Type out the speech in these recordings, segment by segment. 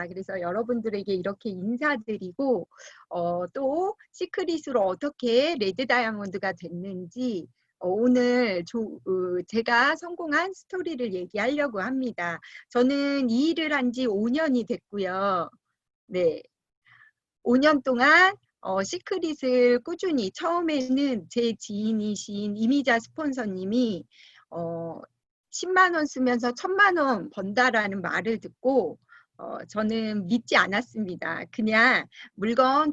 그래서 여러분들에게 이렇게 인사드리고 또 시크릿으로 어떻게 레드 다이아몬드가 됐는지 오늘 제가 성공한 스토리를 얘기하려고 합니다. 저는 이 일을 한 지 5년이 됐고요. 네, 5년 동안 시크릿을 꾸준히 처음에는 제 지인이신 이미자 스폰서님이 10만 원 쓰면서 1,000만 원 번다라는 말을 듣고 저는 믿지 않았습니다. 그냥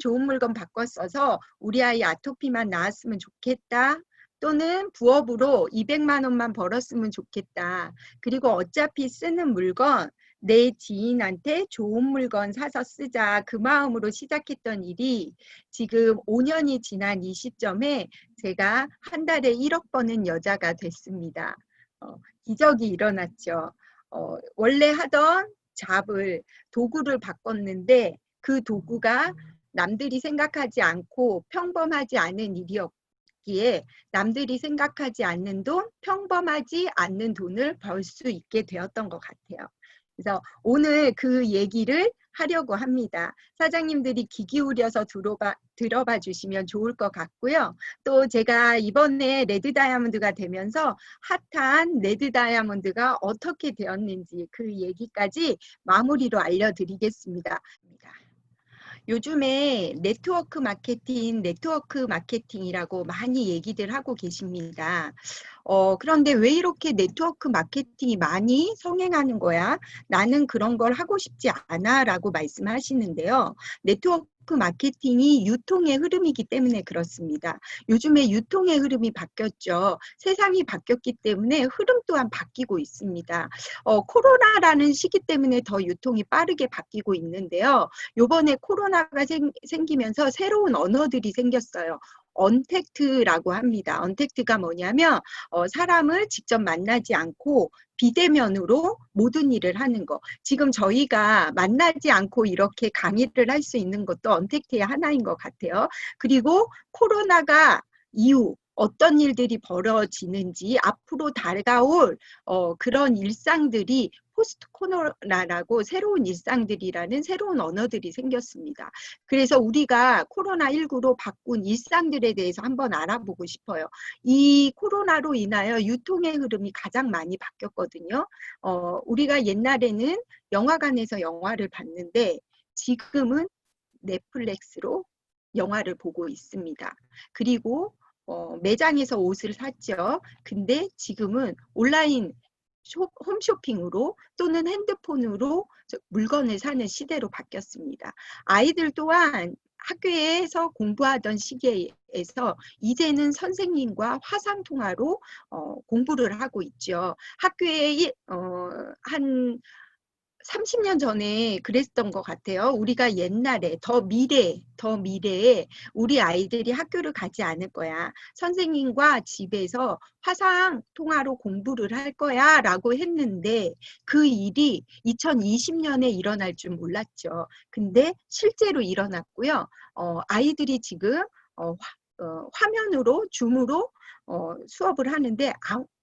좋은 물건 바꿔 써서 우리 아이 아토피만 나았으면 좋겠다. 또는 부업으로 200만 원만 벌었으면 좋겠다. 그리고 어차피 쓰는 물건 내 지인한테 좋은 물건 사서 쓰자. 그 마음으로 시작했던 일이 지금 5년이 지난 이 시점에 제가 한 달에 1억 버는 여자가 됐습니다. 기적이 일어났죠. 원래 하던 잡을 도구를 바꿨는데 그 도구가 남들이 생각하지 않고 평범하지 않은 일이었기에 남들이 생각하지 않는 돈, 평범하지 않는 돈을 벌 수 있게 되었던 것 같아요. 그래서 오늘 그 얘기를 하려고 합니다. 사장님들이 귀 기울여서 들어봐 주시면 좋을 것 같고요. 또 제가 이번에 레드 다이아몬드가 되면서 핫한 레드 다이아몬드가 어떻게 되었는지 그 얘기까지 마무리로 알려드리겠습니다. 요즘에 네트워크 마케팅이라고 많이 얘기들 하고 계십니다. 그런데 왜 이렇게 네트워크 마케팅이 많이 성행하는 거야? 나는 그런 걸 하고 싶지 않아 라고 말씀하시는데요. 네트워크 마케팅이 유통의 흐름이기 때문에 그렇습니다. 요즘에 유통의 흐름이 바뀌었죠. 세상이 바뀌었기 때문에 흐름 또한 바뀌고 있습니다. 코로나라는 시기 때문에 더 유통이 빠르게 바뀌고 있는데요. 요번에 코로나가 생기면서 새로운 언어들이 생겼어요. 언택트라고 합니다. 언택트가 뭐냐면 사람을 직접 만나지 않고 비대면으로 모든 일을 하는 거. 지금 저희가 만나지 않고 이렇게 강의를 할 수 있는 것도 언택트의 하나인 것 같아요. 그리고 코로나가 이후 어떤 일들이 벌어지는지 앞으로 다가올 그런 일상들이 포스트 코로나라고 새로운 일상들이라는 새로운 언어들이 생겼습니다. 그래서 우리가 코로나19로 바꾼 일상들에 대해서 한번 알아보고 싶어요. 이 코로나로 인하여 유통의 흐름이 가장 많이 바뀌었거든요. 우리가 옛날에는 영화관에서 영화를 봤는데 지금은 넷플릭스로 영화를 보고 있습니다. 그리고 매장에서 옷을 샀죠. 근데 지금은 온라인 홈쇼핑으로 또는 핸드폰으로 물건을 사는 시대로 바뀌었습니다. 아이들 또한 학교에서 공부하던 시기에서 이제는 선생님과 화상통화로 공부를 하고 있죠. 학교에 한 30년 전에 그랬던 것 같아요. 우리가 옛날에 더 미래에 우리 아이들이 학교를 가지 않을 거야. 선생님과 집에서 화상 통화로 공부를 할 거야 라고 했는데 그 일이 2020년에 일어날 줄 몰랐죠. 근데 실제로 일어났고요. 아이들이 지금 화면으로 줌으로 수업을 하는데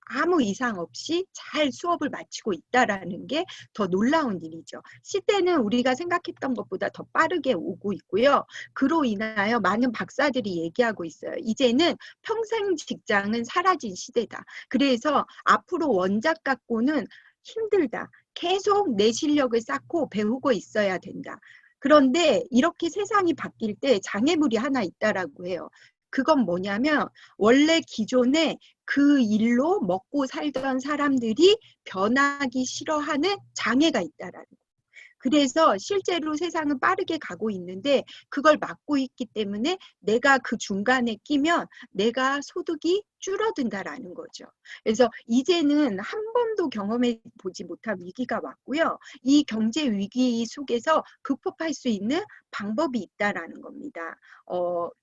아무 이상 없이 잘 수업을 마치고 있다라는 게 더 놀라운 일이죠. 시대는 우리가 생각했던 것보다 더 빠르게 오고 있고요. 그로 인하여 많은 박사들이 얘기하고 있어요. 이제는 평생 직장은 사라진 시대다. 그래서 앞으로 원작 갖고는 힘들다. 계속 내 실력을 쌓고 배우고 있어야 된다. 그런데 이렇게 세상이 바뀔 때 장애물이 하나 있다라고 해요. 그건 뭐냐면 원래 기존에 그 일로 먹고 살던 사람들이 변하기 싫어하는 장애가 있다라는 거예요. 그래서 실제로 세상은 빠르게 가고 있는데 그걸 막고 있기 때문에 내가 그 중간에 끼면 내가 소득이 줄어든다라는 거죠. 그래서 이제는 한 번도 경험해 보지 못한 위기가 왔고요. 이 경제 위기 속에서 극복할 수 있는 방법이 있다라는 겁니다.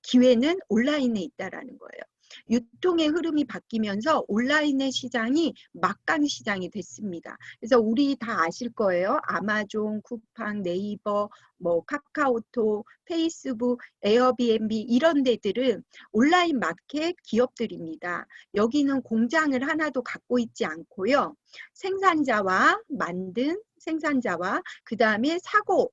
기회는 온라인에 있다라는 거예요. 유통의 흐름이 바뀌면서 온라인의 시장이 막강 시장이 됐습니다. 그래서 우리 다 아실 거예요. 아마존, 쿠팡, 네이버, 카카오톡, 페이스북, 에어비앤비 이런 데들은 온라인 마켓 기업들입니다. 여기는 공장을 하나도 갖고 있지 않고요. 생산자와 만든 생산자와 그 다음에 사고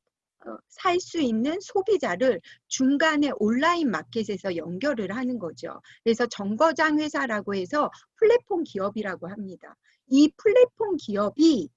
살 수 있는 소비자를 중간에 온라인 마켓에서 연결을 하는 거죠. 그래서 정거장 회사라고 해서 플랫폼 기업이라고 합니다. 이 플랫폼 기업이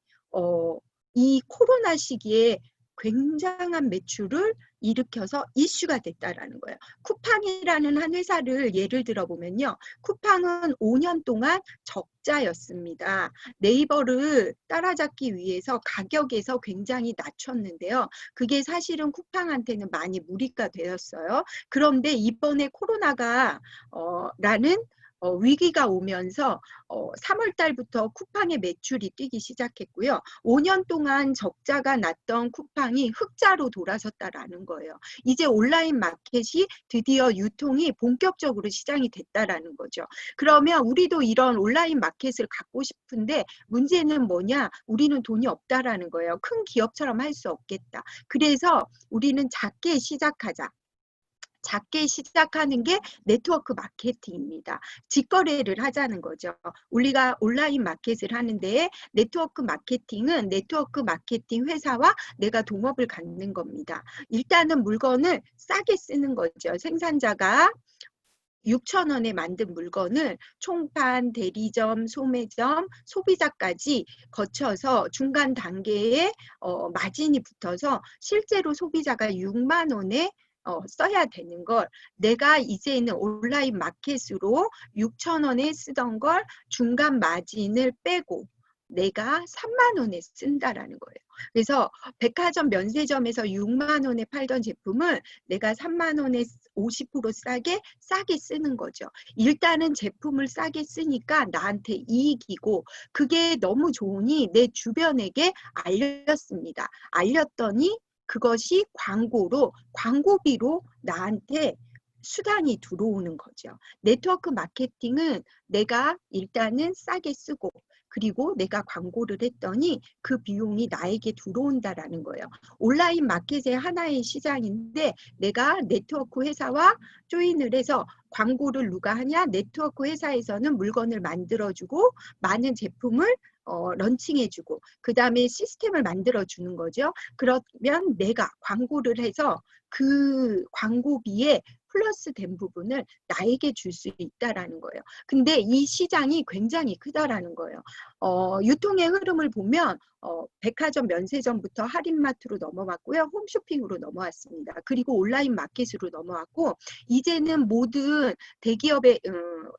이 코로나 시기에 굉장한 매출을 일으켜서 이슈가 됐다라는 거예요. 쿠팡이라는 한 회사를 예를 들어보면요. 쿠팡은 5년 동안 적자였습니다. 네이버를 따라잡기 위해서 가격에서 굉장히 낮췄는데요. 그게 사실은 쿠팡한테는 많이 무리가 되었어요. 그런데 이번에 코로나가 라는 위기가 오면서 3월 달부터 쿠팡의 매출이 뛰기 시작했고요. 5년 동안 적자가 났던 쿠팡이 흑자로 돌아섰다라는 거예요. 이제 온라인 마켓이 드디어 유통이 본격적으로 시장이 됐다라는 거죠. 그러면 우리도 이런 온라인 마켓을 갖고 싶은데 문제는 뭐냐? 우리는 돈이 없다라는 거예요. 큰 기업처럼 할 수 없겠다. 그래서 우리는 작게 시작하자. 작게 시작하는 게 네트워크 마케팅입니다. 직거래를 하자는 거죠. 우리가 온라인 마켓을 하는데 네트워크 마케팅은 네트워크 마케팅 회사와 내가 동업을 갖는 겁니다. 일단은 물건을 싸게 쓰는 거죠. 생산자가 6,000원에 만든 물건을 총판, 대리점, 소매점, 소비자까지 거쳐서 중간 단계에 마진이 붙어서 실제로 소비자가 6만 원에 써야 되는 걸 내가 이제는 온라인 마켓으로 6,000원에 쓰던 걸 중간 마진을 빼고 내가 3만 원에 쓴다라는 거예요. 그래서 백화점 면세점에서 6만 원에 팔던 제품을 내가 3만 원에 50% 싸게 쓰는 거죠. 일단은 제품을 싸게 쓰니까 나한테 이익이고 그게 너무 좋으니 내 주변에게 알렸습니다. 알렸더니 그것이 광고로 광고비로 나한테 수단이 들어오는 거죠. 네트워크 마케팅은 내가 일단은 싸게 쓰고 그리고 내가 광고를 했더니 그 비용이 나에게 들어온다라는 거예요. 온라인 마켓의 하나의 시장인데 내가 네트워크 회사와 조인을 해서 광고를 누가 하냐? 네트워크 회사에서는 물건을 만들어주고 많은 제품을 런칭해주고 그 다음에 시스템을 만들어주는 거죠. 그러면 내가 광고를 해서 그 광고비에 플러스 된 부분을 나에게 줄 수 있다라는 거예요. 근데 이 시장이 굉장히 크다라는 거예요. 유통의 흐름을 보면 백화점 면세점부터 할인마트로 넘어왔고요. 홈쇼핑으로 넘어왔습니다. 그리고 온라인 마켓으로 넘어왔고 이제는 모든 대기업의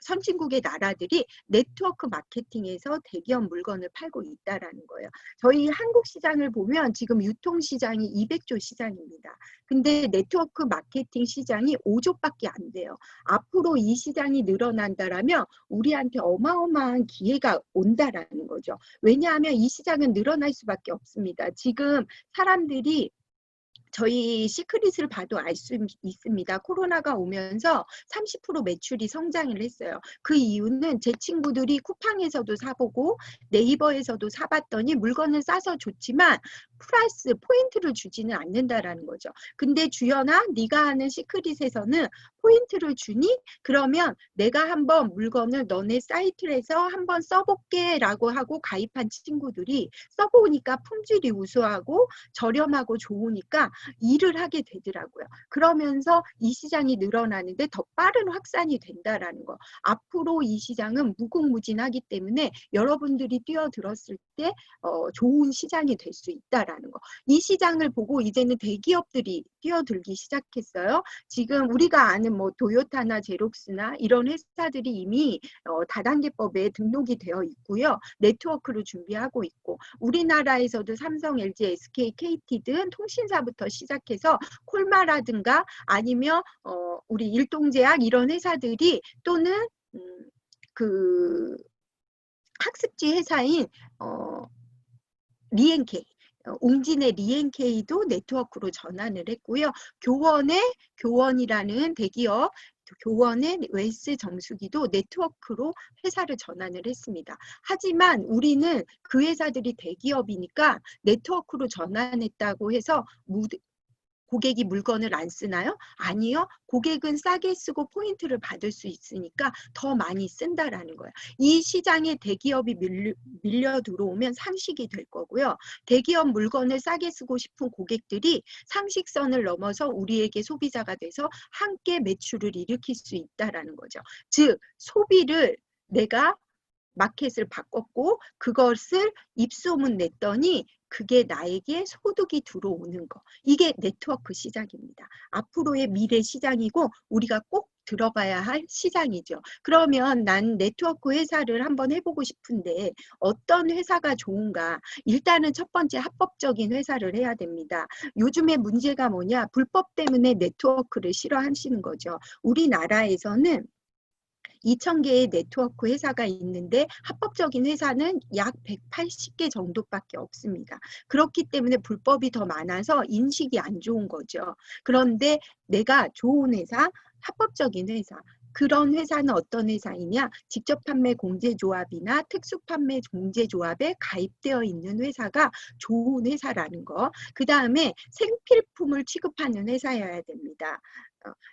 선진국의 나라들이 네트워크 마케팅에서 대기업 물건을 팔고 있다라는 거예요. 저희 한국 시장을 보면 지금 유통 시장이 200조 시장입니다. 근데 네트워크 마케팅 시장이 5조밖에 안 돼요. 앞으로 이 시장이 늘어난다라면 우리한테 어마어마한 기회가 온다라는 거죠. 왜냐하면 이 시장은 늘어날 수밖에 없습니다. 지금 사람들이 저희 시크릿을 봐도 알 수 있습니다. 코로나가 오면서 30% 매출이 성장을 했어요. 그 이유는 제 친구들이 쿠팡에서도 사보고 네이버에서도 사봤더니 물건을 싸서 좋지만 플러스 포인트를 주지는 않는다라는 거죠. 근데 주연아 네가 하는 시크릿에서는 포인트를 주니? 그러면 내가 한번 물건을 너네 사이트에서 한번 써볼게 라고 하고 가입한 친구들이 써보니까 품질이 우수하고 저렴하고 좋으니까 일을 하게 되더라고요. 그러면서 이 시장이 늘어나는데 더 빠른 확산이 된다라는 거. 앞으로 이 시장은 무궁무진하기 때문에 여러분들이 뛰어들었을 때 좋은 시장이 될 수 있다라는 거. 이 시장을 보고 이제는 대기업들이 뛰어들기 시작했어요. 지금 우리가 아는 뭐 도요타나 제록스나 이런 회사들이 이미 다단계법에 등록이 되어 있고요. 네트워크를 준비하고 있고 우리나라에서도 삼성, LG, SK, KT 등 통신사부터 시작해서 콜마라든가 아니면 우리 일동제약 이런 회사들이 또는 그 학습지 회사인 리엔케이 웅진의 리엔케이도 네트워크로 전환을 했고요. 교원이라는 대기업 교원의 웰스 정수기도 네트워크로 회사를 전환을 했습니다. 하지만 우리는 그 회사들이 대기업이니까 네트워크로 전환했다고 해서 고객이 물건을 안 쓰나요? 아니요. 고객은 싸게 쓰고 포인트를 받을 수 있으니까 더 많이 쓴다라는 거예요. 이 시장에 대기업이 밀려 들어오면 상식이 될 거고요. 대기업 물건을 싸게 쓰고 싶은 고객들이 상식선을 넘어서 우리에게 소비자가 돼서 함께 매출을 일으킬 수 있다라는 거죠. 즉 소비를 내가 마켓을 바꿨고 그것을 입소문 냈더니 그게 나에게 소득이 들어오는 거. 이게 네트워크 시장입니다. 앞으로의 미래 시장이고 우리가 꼭 들어가야 할 시장이죠. 그러면 난 네트워크 회사를 한번 해보고 싶은데 어떤 회사가 좋은가? 일단은 첫 번째 합법적인 회사를 해야 됩니다. 요즘에 문제가 뭐냐? 불법 때문에 네트워크를 싫어하시는 거죠. 우리나라에서는 2,000개의 네트워크 회사가 있는데 합법적인 회사는 약 180개 정도밖에 없습니다. 그렇기 때문에 불법이 더 많아서 인식이 안 좋은 거죠. 그런데 내가 좋은 회사, 합법적인 회사, 그런 회사는 어떤 회사이냐? 직접 판매 공제조합이나 특수 판매 공제조합에 가입되어 있는 회사가 좋은 회사라는 거. 그 다음에 생필품을 취급하는 회사여야 됩니다.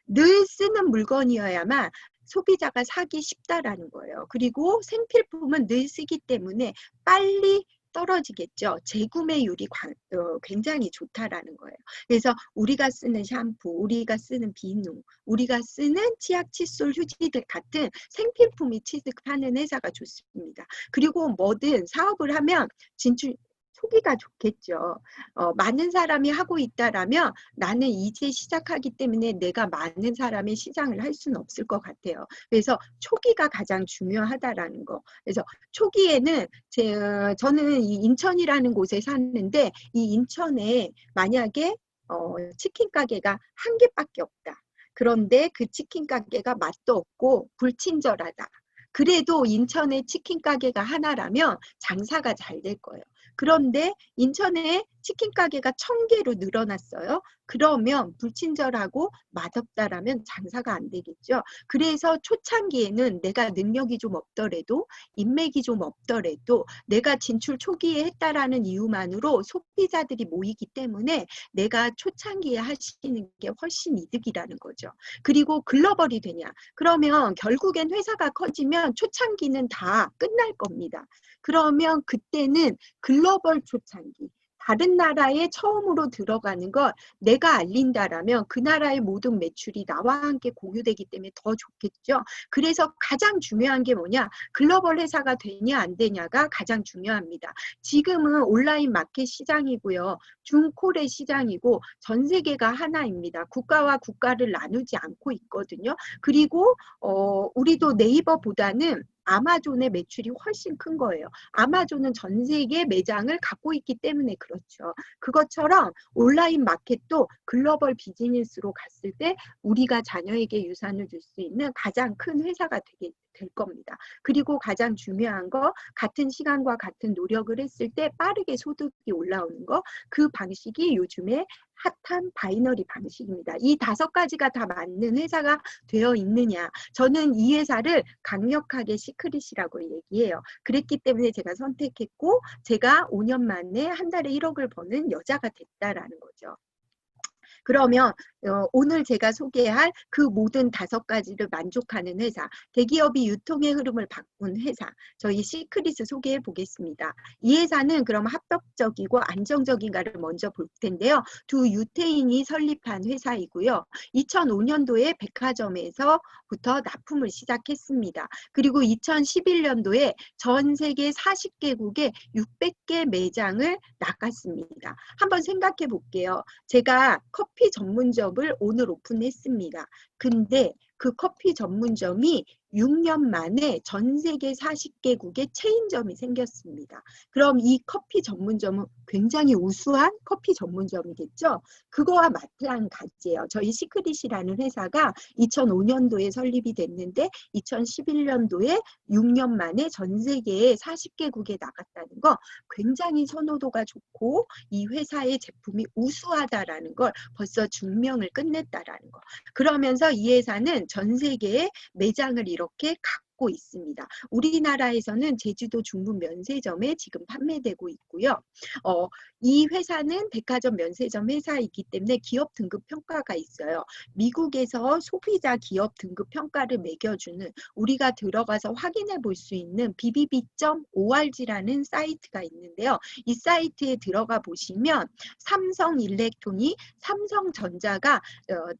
늘 쓰는 물건이어야만 소비자가 사기 쉽다라는 거예요. 그리고 생필품은 늘 쓰기 때문에 빨리 떨어지겠죠. 재구매율이 굉장히 좋다라는 거예요. 그래서 우리가 쓰는 샴푸, 우리가 쓰는 비누, 우리가 쓰는 치약, 칫솔, 휴지들 같은 생필품이 취급하는 회사가 좋습니다. 그리고 뭐든 사업을 하면 진출 초기가 좋겠죠. 많은 사람이 하고 있다라면 나는 이제 시작하기 때문에 내가 많은 사람의 시장을 할 수는 없을 것 같아요. 그래서 초기가 가장 중요하다라는 거. 그래서 초기에는 저는 이 인천이라는 곳에 사는데 이 인천에 만약에 치킨 가게가 한 개밖에 없다. 그런데 그 치킨 가게가 맛도 없고 불친절하다. 그래도 인천에 치킨 가게가 하나라면 장사가 잘 될 거예요. 그런데 인천에 치킨 가게가 1,000개로 늘어났어요. 그러면 불친절하고 맛없다라면 장사가 안 되겠죠. 그래서 초창기에는 내가 능력이 좀 없더라도 인맥이 좀 없더라도 내가 진출 초기에 했다라는 이유만으로 소비자들이 모이기 때문에 내가 초창기에 하시는 게 훨씬 이득이라는 거죠. 그리고 글로벌이 되냐? 그러면 결국엔 회사가 커지면 초창기는 다 끝날 겁니다. 그러면 그때는 글로벌 초창기, 다른 나라에 처음으로 들어가는 걸 내가 알린다라면 그 나라의 모든 매출이 나와 함께 공유되기 때문에 더 좋겠죠. 그래서 가장 중요한 게 뭐냐? 글로벌 회사가 되냐 안 되냐가 가장 중요합니다. 지금은 온라인 마켓 시장이고요. 중코레 시장이고 전 세계가 하나입니다. 국가와 국가를 나누지 않고 있거든요. 그리고 우리도 네이버보다는 아마존의 매출이 훨씬 큰 거예요. 아마존은 전 세계 매장을 갖고 있기 때문에 그렇죠. 그것처럼 온라인 마켓도 글로벌 비즈니스로 갔을 때 우리가 자녀에게 유산을 줄 수 있는 가장 큰 회사가 될 겁니다. 그리고 가장 중요한 거 같은 시간과 같은 노력을 했을 때 빠르게 소득이 올라오는 거, 그 방식이 요즘에 핫한 바이너리 방식입니다. 이 5가지가 다 맞는 회사가 되어 있느냐. 저는 이 회사를 강력하게 시크릿이라고 얘기해요. 그랬기 때문에 제가 선택했고 제가 5년 만에 한 달에 1억을 버는 여자가 됐다라는 거죠. 그러면 오늘 제가 소개할 그 모든 5가지를 만족하는 회사, 대기업이 유통의 흐름을 바꾼 회사, 저희 시크릿을 소개해 보겠습니다. 이 회사는 그럼 합법적이고 안정적인가를 먼저 볼 텐데요. 두 유태인이 설립한 회사이고요. 2005년도에 백화점에서부터 납품을 시작했습니다. 그리고 2011년도에 전 세계 40개국에 600개 매장을 나갔습니다. 한번 생각해 볼게요. 제가 커피 전문점을 오늘 오픈했습니다. 근데 그 커피 전문점이 6년 만에 전 세계 40개국에 체인점이 생겼습니다. 그럼 이 커피 전문점은 굉장히 우수한 커피 전문점이겠죠? 그거와 마찬가지예요. 저희 시크릿이라는 회사가 2005년도에 설립이 됐는데 2011년도에 6년 만에 전 세계에 40개국에 나갔다는 거 굉장히 선호도가 좋고 이 회사의 제품이 우수하다라는 걸 벌써 증명을 끝냈다라는 거. 그러면서 이 회사는 전 세계에 매장을 이렇게 받고 있습니다. 우리나라에서는 제주도 중문 면세점에 지금 판매되고 있고요. 이 회사는 백화점 면세점 회사이기 때문에 기업 등급 평가가 있어요. 미국에서 소비자 기업 등급 평가를 매겨주는, 우리가 들어가서 확인해 볼 수 있는 bbb.org라는 사이트가 있는데요. 이 사이트에 들어가 보시면 삼성일렉트로닉, 삼성전자가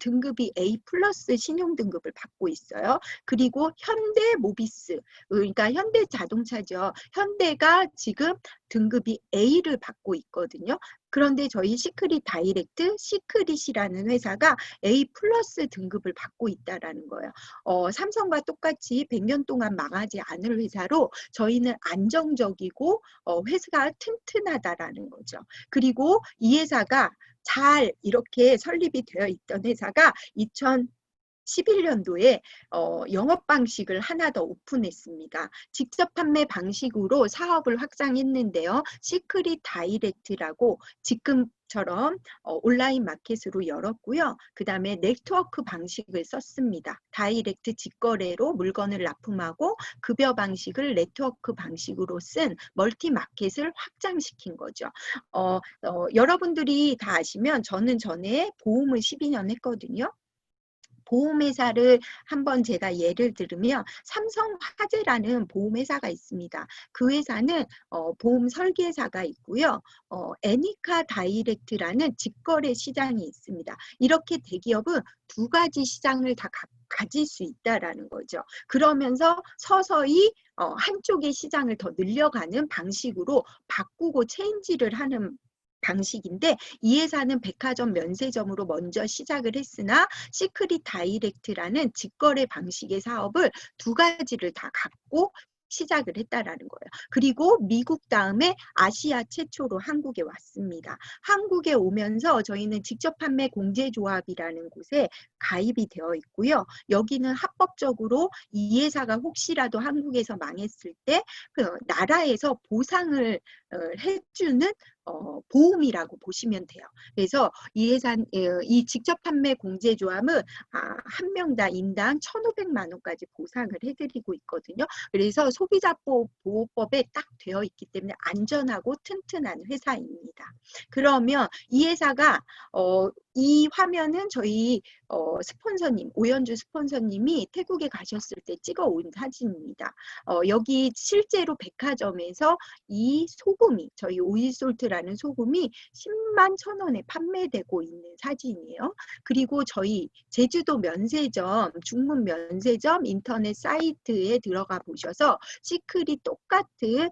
등급이 A 플러스 신용 등급을 받고 있어요. 그리고 현대모비스, 그러니까 현대자동차죠. 현대가 지금 등급이 A를 받고 있거든요. 그런데 저희 시크릿 다이렉트, 시크릿이라는 회사가 A 플러스 등급을 받고 있다라는 거예요. 삼성과 똑같이 100년 동안 망하지 않을 회사로 저희는 안정적이고 회사가 튼튼하다라는 거죠. 그리고 이 회사가 잘 이렇게 설립이 되어 있던 회사가 2011년도에 영업 방식을 하나 더 오픈했습니다. 직접 판매 방식으로 사업을 확장했는데요. 시크릿 다이렉트라고 지금처럼 온라인 마켓으로 열었고요. 그 다음에 네트워크 방식을 썼습니다. 다이렉트 직거래로 물건을 납품하고 급여 방식을 네트워크 방식으로 쓴 멀티 마켓을 확장시킨 거죠. 여러분들이 다 아시면 저는 전에 보험을 12년 했거든요. 보험회사를 한번 제가 예를 들으면 삼성화재라는 보험회사가 있습니다. 그 회사는 보험 설계사가 있고요. 애니카 다이렉트라는 직거래 시장이 있습니다. 이렇게 대기업은 두 가지 시장을 다 가질 수 있다라는 거죠. 그러면서 서서히 한쪽의 시장을 더 늘려가는 방식으로 바꾸고 체인지를 하는 방식인데, 이 회사는 백화점 면세점으로 먼저 시작을 했으나 시크릿 다이렉트라는 직거래 방식의 사업을 두 가지를 다 갖고 시작을 했다라는 거예요. 그리고 미국 다음에 아시아 최초로 한국에 왔습니다. 한국에 오면서 저희는 직접 판매 공제조합이라는 곳에 가입이 되어 있고요. 여기는 합법적으로 이 회사가 혹시라도 한국에서 망했을 때 그 나라에서 보상을 해주는 보험이라고 보시면 돼요. 그래서 이 회사, 이 직접 판매 공제조합은 한 명당 인당 1,500만 원까지 보상을 해드리고 있거든요. 그래서 소비자보호법에 딱 되어 있기 때문에 안전하고 튼튼한 회사입니다. 그러면 이 회사가 이 화면은 저희 스폰서님, 오연주 스폰서님이 태국에 가셨을 때 찍어온 사진입니다. 여기 실제로 백화점에서 이 소금이, 저희 오일솔트라는 소금이 10만 1,000원에 판매되고 있는 사진이에요. 그리고 저희 제주도 면세점, 중문 면세점 인터넷 사이트에 들어가 보셔서 시크릿 똑같은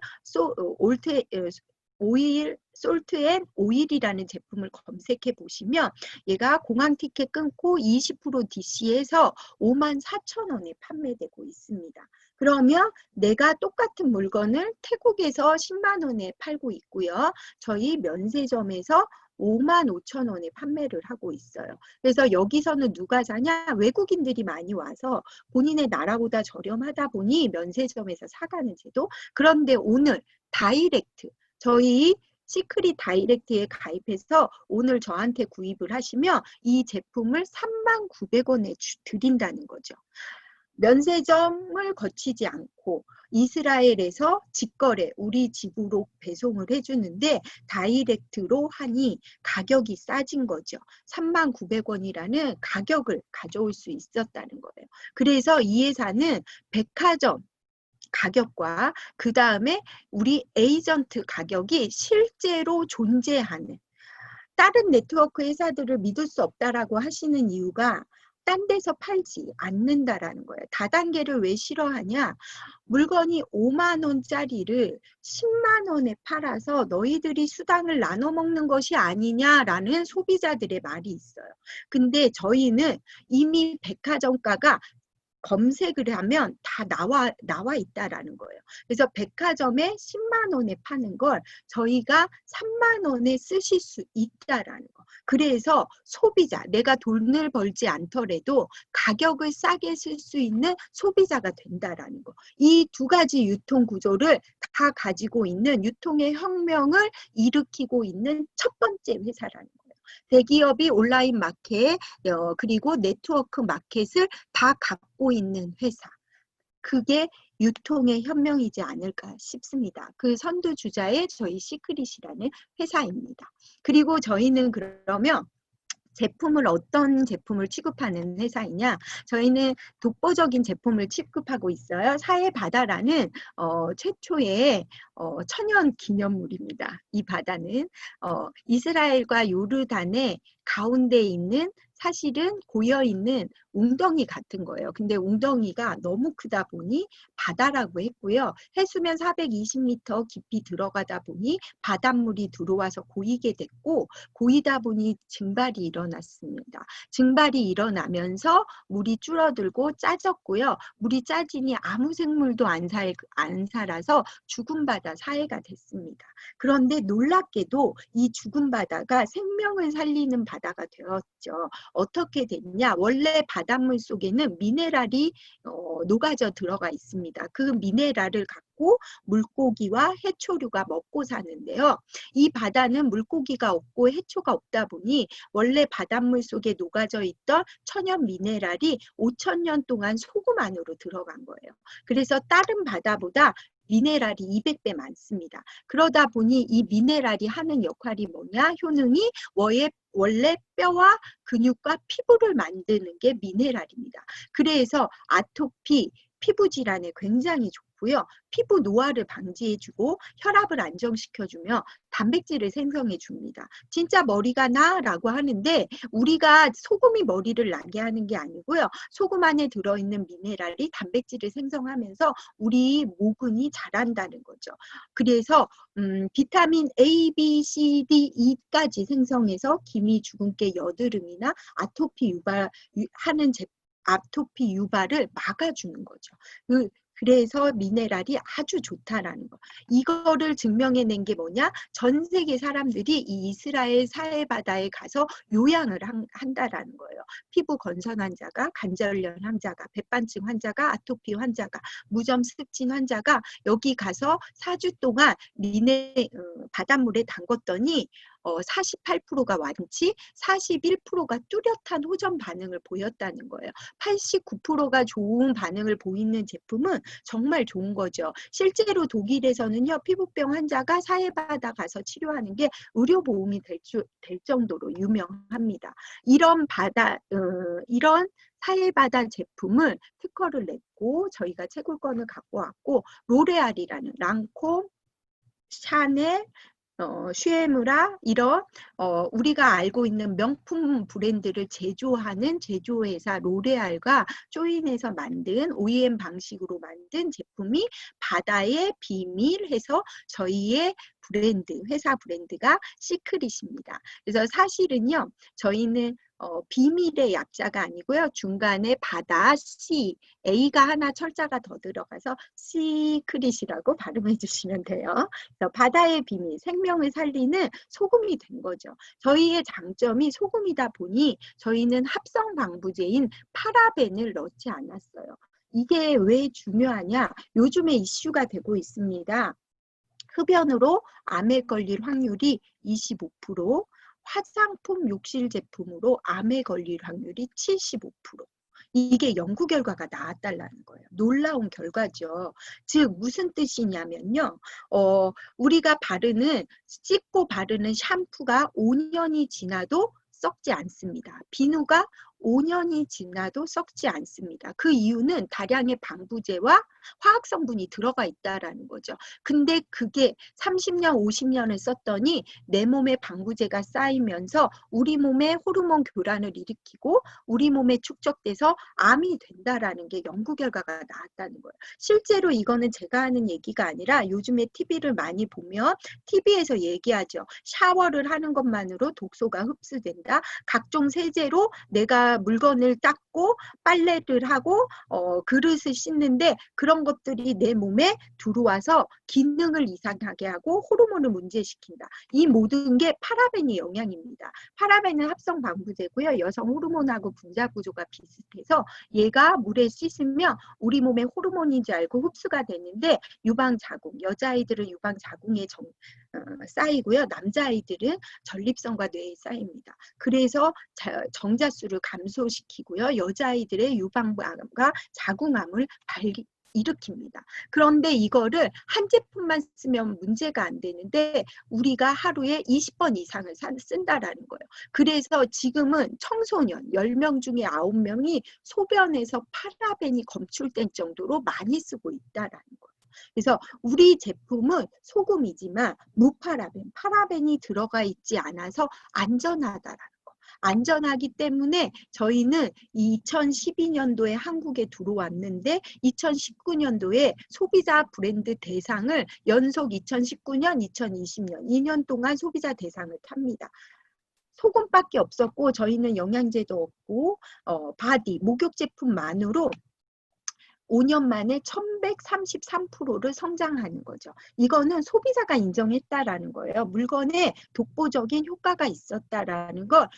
오일, 솔트 앤 오일이라는 제품을 검색해 보시면 얘가 공항 티켓 끊고 20% DC에서 54,000원에 판매되고 있습니다. 그러면 내가 똑같은 물건을 태국에서 10만 원에 팔고 있고요. 저희 면세점에서 55,000원에 판매를 하고 있어요. 그래서 여기서는 누가 사냐? 외국인들이 많이 와서 본인의 나라보다 저렴하다 보니 면세점에서 사가는 제도. 그런데 오늘 다이렉트, 저희 시크릿 다이렉트에 가입해서 오늘 저한테 구입을 하시면 이 제품을 39,900원에 드린다는 거죠. 면세점을 거치지 않고 이스라엘에서 직거래, 우리 집으로 배송을 해주는데 다이렉트로 하니 가격이 싸진 거죠. 39,900원이라는 가격을 가져올 수 있었다는 거예요. 그래서 이 회사는 백화점 가격과 그 다음에 우리 에이전트 가격이 실제로 존재하는, 다른 네트워크 회사들을 믿을 수 없다라고 하시는 이유가 딴 데서 팔지 않는다라는 거예요. 다단계를 왜 싫어하냐? 물건이 5만 원짜리를 10만 원에 팔아서 너희들이 수당을 나눠 먹는 것이 아니냐라는 소비자들의 말이 있어요. 근데 저희는 이미 백화점가가 검색을 하면 다 나와 있다라는 거예요. 그래서 백화점에 10만 원에 파는 걸 저희가 3만 원에 쓰실 수 있다라는 거. 그래서 소비자, 내가 돈을 벌지 않더라도 가격을 싸게 쓸 수 있는 소비자가 된다라는 거. 이 두 가지 유통 구조를 다 가지고 있는, 유통의 혁명을 일으키고 있는 첫 번째 회사라는 거예요. 대기업이 온라인 마켓, 그리고 네트워크 마켓을 다 갖고 있는 회사. 그게 유통의 혁명이지 않을까 싶습니다. 그 선두주자의 저희 시크릿이라는 회사입니다. 그리고 저희는 그러면 제품을 어떤 제품을 취급하는 회사이냐? 저희는 독보적인 제품을 취급하고 있어요. 사해바다라는 최초의 천연 기념물입니다. 이 바다는 이스라엘과 요르단의 가운데 있는 사실은 고여있는 웅덩이 같은 거예요. 근데 웅덩이가 너무 크다 보니 바다라고 했고요. 해수면 420m 깊이 들어가다 보니 바닷물이 들어와서 고이게 됐고 고이다 보니 증발이 일어났습니다. 증발이 일어나면서 물이 줄어들고 짜졌고요. 물이 짜지니 아무 생물도 안 살아서 죽은 바다 사해가 됐습니다. 그런데 놀랍게도 이 죽은 바다가 생명을 살리는 바다가 되었죠. 어떻게 됐냐? 원래 바닷물 속에는 미네랄이 녹아져 들어가 있습니다. 그 미네랄을 갖고 물고기와 해초류가 먹고 사는데요. 이 바다는 물고기가 없고 해초가 없다 보니 원래 바닷물 속에 녹아져 있던 천연 미네랄이 5,000년 동안 소금 안으로 들어간 거예요. 그래서 다른 바다보다 미네랄이 200배 많습니다. 그러다 보니 이 미네랄이 하는 역할이 뭐냐? 효능이 원래 뼈와 근육과 피부를 만드는 게 미네랄입니다. 그래서 아토피, 피부 질환에 굉장히 좋고요. 피부 노화를 방지해주고 혈압을 안정시켜주며 단백질을 생성해 줍니다. 진짜 머리가 나라고 하는데 우리가 소금이 머리를 나게 하는 게 아니고요. 소금 안에 들어있는 미네랄이 단백질을 생성하면서 우리 모근이 자란다는 거죠. 그래서 비타민 A, B, C, D, E까지 생성해서 기미, 주근깨, 여드름이나 아토피 유발을 막아주는 거죠. 그래서 미네랄이 아주 좋다라는 거. 이거를 증명해낸 게 뭐냐? 전 세계 사람들이 이 이스라엘 사해바다에 가서 요양을 한다라는 거예요. 피부 건선 환자가, 관절염 환자가, 백반증 환자가, 아토피 환자가, 무좀습진 환자가 여기 가서 4주 동안 바닷물에 담궜더니 48%가 완치, 41%가 뚜렷한 호전 반응을 보였다는 거예요. 89%가 좋은 반응을 보이는 제품은 정말 좋은 거죠. 실제로 독일에서는요, 피부병 환자가 사해바다 가서 치료하는 게 의료보험이 될 정도로 유명합니다. 이런 사해바다 제품을 특허를 냈고 저희가 채굴권을 갖고 왔고 로레알이라는 랑콤, 샤넬, 슈에무라 이런 우리가 알고 있는 명품 브랜드를 제조하는 제조회사 로레알과 조인해서 만든 OEM 방식으로 만든 제품이 바다의 비밀 해서 저희의 회사 브랜드가 시크릿입니다. 그래서 사실은요, 저희는 비밀의 약자가 아니고요. 중간에 바다 C, A가 하나 철자가 더 들어가서 시크릿이라고 발음해 주시면 돼요. 그래서 바다의 비밀, 생명을 살리는 소금이 된 거죠. 저희의 장점이 소금이다 보니 저희는 합성 방부제인 파라벤을 넣지 않았어요. 이게 왜 중요하냐? 요즘에 이슈가 되고 있습니다. 흡연으로 암에 걸릴 확률이 25%, 화장품 욕실 제품으로 암에 걸릴 확률이 75%. 이게 연구 결과가 나왔다는 거예요. 놀라운 결과죠. 즉 무슨 뜻이냐면요. 우리가 씻고 바르는 샴푸가 5년이 지나도 썩지 않습니다. 비누가 5년이 지나도 썩지 않습니다. 그 이유는 다량의 방부제와 화학 성분이 들어가 있다라는 거죠. 근데 그게 30년, 50년을 썼더니 내 몸에 방부제가 쌓이면서 우리 몸에 호르몬 교란을 일으키고 우리 몸에 축적돼서 암이 된다라는 게 연구 결과가 나왔다는 거예요. 실제로 이거는 제가 하는 얘기가 아니라 요즘에 TV를 많이 보면 TV에서 얘기하죠. 샤워를 하는 것만으로 독소가 흡수된다. 각종 세제로 내가 물건을 닦고 빨래를 하고 그릇을 씻는데 그런 것들이 내 몸에 들어와서 기능을 이상하게 하고 호르몬을 문제시킨다. 이 모든 게 파라벤의 영향입니다. 파라벤은 합성 방부제고요. 여성 호르몬하고 분자 구조가 비슷해서 얘가 물에 씻으면 우리 몸에 호르몬인 줄 알고 흡수가 되는데 유방자궁, 여자아이들은 유방자궁에 쌓이고요. 남자아이들은 전립선과 뇌에 쌓입니다. 그래서 정자수를 감소시키고요. 여자아이들의 유방암과 자궁암을 일으킵니다. 그런데 이거를 한 제품만 쓰면 문제가 안 되는데 우리가 하루에 20번 이상을 쓴다라는 거예요. 그래서 지금은 청소년 10명 중에 9명이 소변에서 파라벤이 검출된 정도로 많이 쓰고 있다라는 거예요. 그래서 우리 제품은 소금이지만 무파라벤, 파라벤이 들어가 있지 않아서 안전하다라는 거. 안전하기 때문에 저희는 2012년도에 한국에 들어왔는데 2019년도에 소비자 브랜드 대상을 연속 2019년, 2020년 2년 동안 소비자 대상을 탑니다. 소금밖에 없었고 저희는 영양제도 없고 바디, 목욕 제품만으로 5년 만에 1133%를 성장하는 거죠. 이거는 소비자가 인정했다라는 거예요. 물건에 독보적인 효과가 있었다라는 걸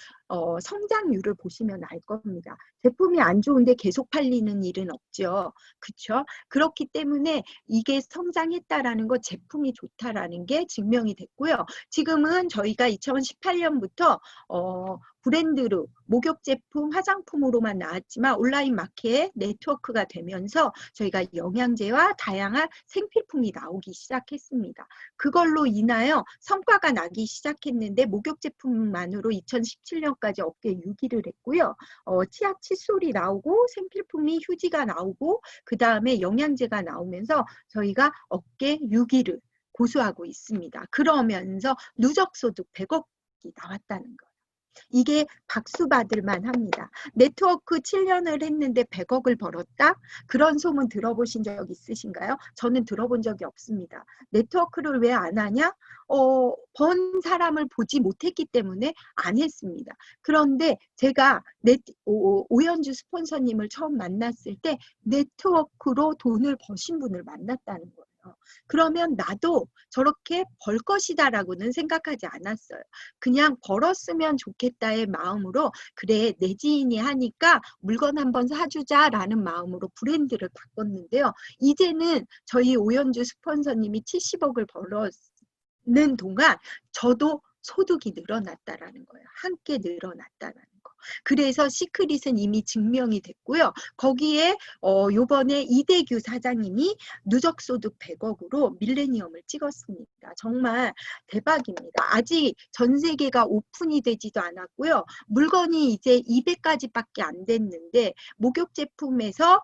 성장률을 보시면 알 겁니다. 제품이 안 좋은데 계속 팔리는 일은 없죠. 그렇죠? 그렇기 때문에 이게 성장했다라는 거 제품이 좋다라는 게 증명이 됐고요. 지금은 저희가 2018년부터 브랜드로 목욕 제품, 화장품으로만 나왔지만 온라인 마켓 네트워크가 되면서 저희가 영양제와 다양한 생필품이 나오기 시작했습니다. 그걸로 인하여 성과가 나기 시작했는데 목욕 제품만으로 2017년까지 업계 6위를 했고요. 치약 칫솔이 나오고 생필품이 휴지가 나오고 그 다음에 영양제가 나오면서 저희가 업계 6위를 고수하고 있습니다. 그러면서 누적소득 100억이 나왔다는 거예요. 이게 박수 받을 만합니다. 네트워크 7년을 했는데 100억을 벌었다? 그런 소문 들어보신 적 있으신가요? 저는 들어본 적이 없습니다. 네트워크를 왜 안 하냐? 번 사람을 보지 못했기 때문에 안 했습니다. 그런데 제가 오연주 스폰서님을 처음 만났을 때 네트워크로 돈을 버신 분을 만났다는 거예요. 그러면 나도 저렇게 벌 것이다라고는 생각하지 않았어요. 그냥 벌었으면 좋겠다의 마음으로 그래 내 지인이 하니까 물건 한번 사주자라는 마음으로 브랜드를 바꿨는데요. 이제는 저희 오연주 스폰서님이 70억을 벌었는 동안 저도 소득이 늘어났다라는 거예요. 함께 늘어났다라는 거. 그래서 시크릿은 이미 증명이 됐고요. 거기에 요번에 이대규 사장님이 누적소득 100억으로 밀레니엄을 찍었습니다. 정말 대박입니다. 아직 전 세계가 오픈이 되지도 않았고요. 물건이 이제 200가지밖에 안 됐는데 목욕 제품에서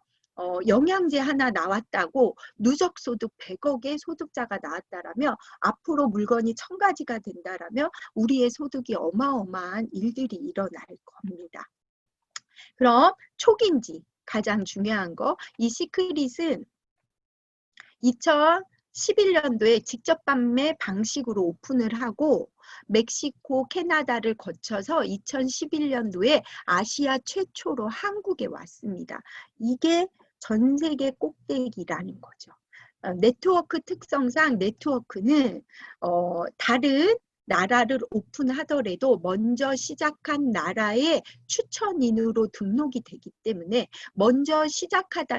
영양제 하나 나왔다고 누적소득 100억의 소득자가 나왔다라면 앞으로 물건이 1000가지가 된다라면 우리의 소득이 어마어마한 일들이 일어날 겁니다. 그럼 촉인지 가장 중요한 거, 이 시크릿은 2011년도에 직접 판매 방식으로 오픈을 하고 멕시코, 캐나다를 거쳐서 2011년도에 아시아 최초로 한국에 왔습니다. 이게 전 세계 꼭대기라는 거죠. 네트워크 특성상 네트워크는 다른 나라를 오픈하더라도 먼저 시작한 나라의 추천인으로 등록이 되기 때문에 먼저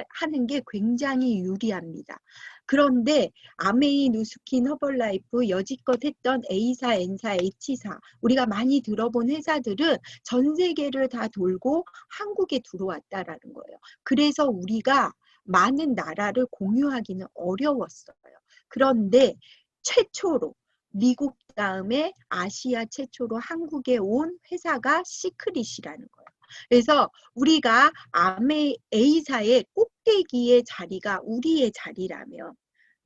하는 게 굉장히 유리합니다. 그런데 아메이, 누스킨, 허벌라이프, 여지껏 했던 A사, N사, H사 우리가 많이 들어본 회사들은 전 세계를 다 돌고 한국에 들어왔다라는 거예요. 그래서 우리가 많은 나라를 공유하기는 어려웠어요. 그런데 최초로 미국 다음에 아시아 최초로 한국에 온 회사가 시크릿이라는 거예요. 그래서 우리가 A사의 꼭대기의 자리가 우리의 자리라면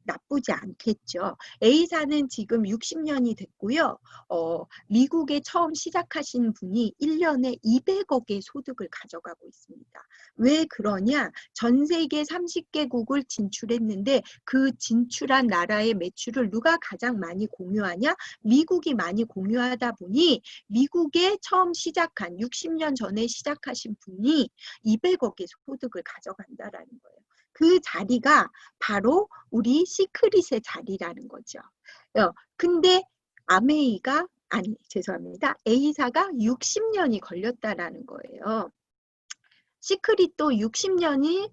나쁘지 않겠죠. A사는 지금 60년이 됐고요. 미국에 처음 시작하신 분이 1년에 200억의 소득을 가져가고 있습니다. 왜 그러냐? 전 세계 30개국을 진출했는데 그 진출한 나라의 매출을 누가 가장 많이 공유하냐? 미국이 많이 공유하다 보니 미국에 처음 시작한 60년 전에 시작하신 분이 200억의 소득을 가져간다라는 거예요. 그 자리가 바로 우리 시크릿의 자리라는 거죠. 근데 죄송합니다. A사가 60년이 걸렸다라는 거예요. 시크릿도 60년이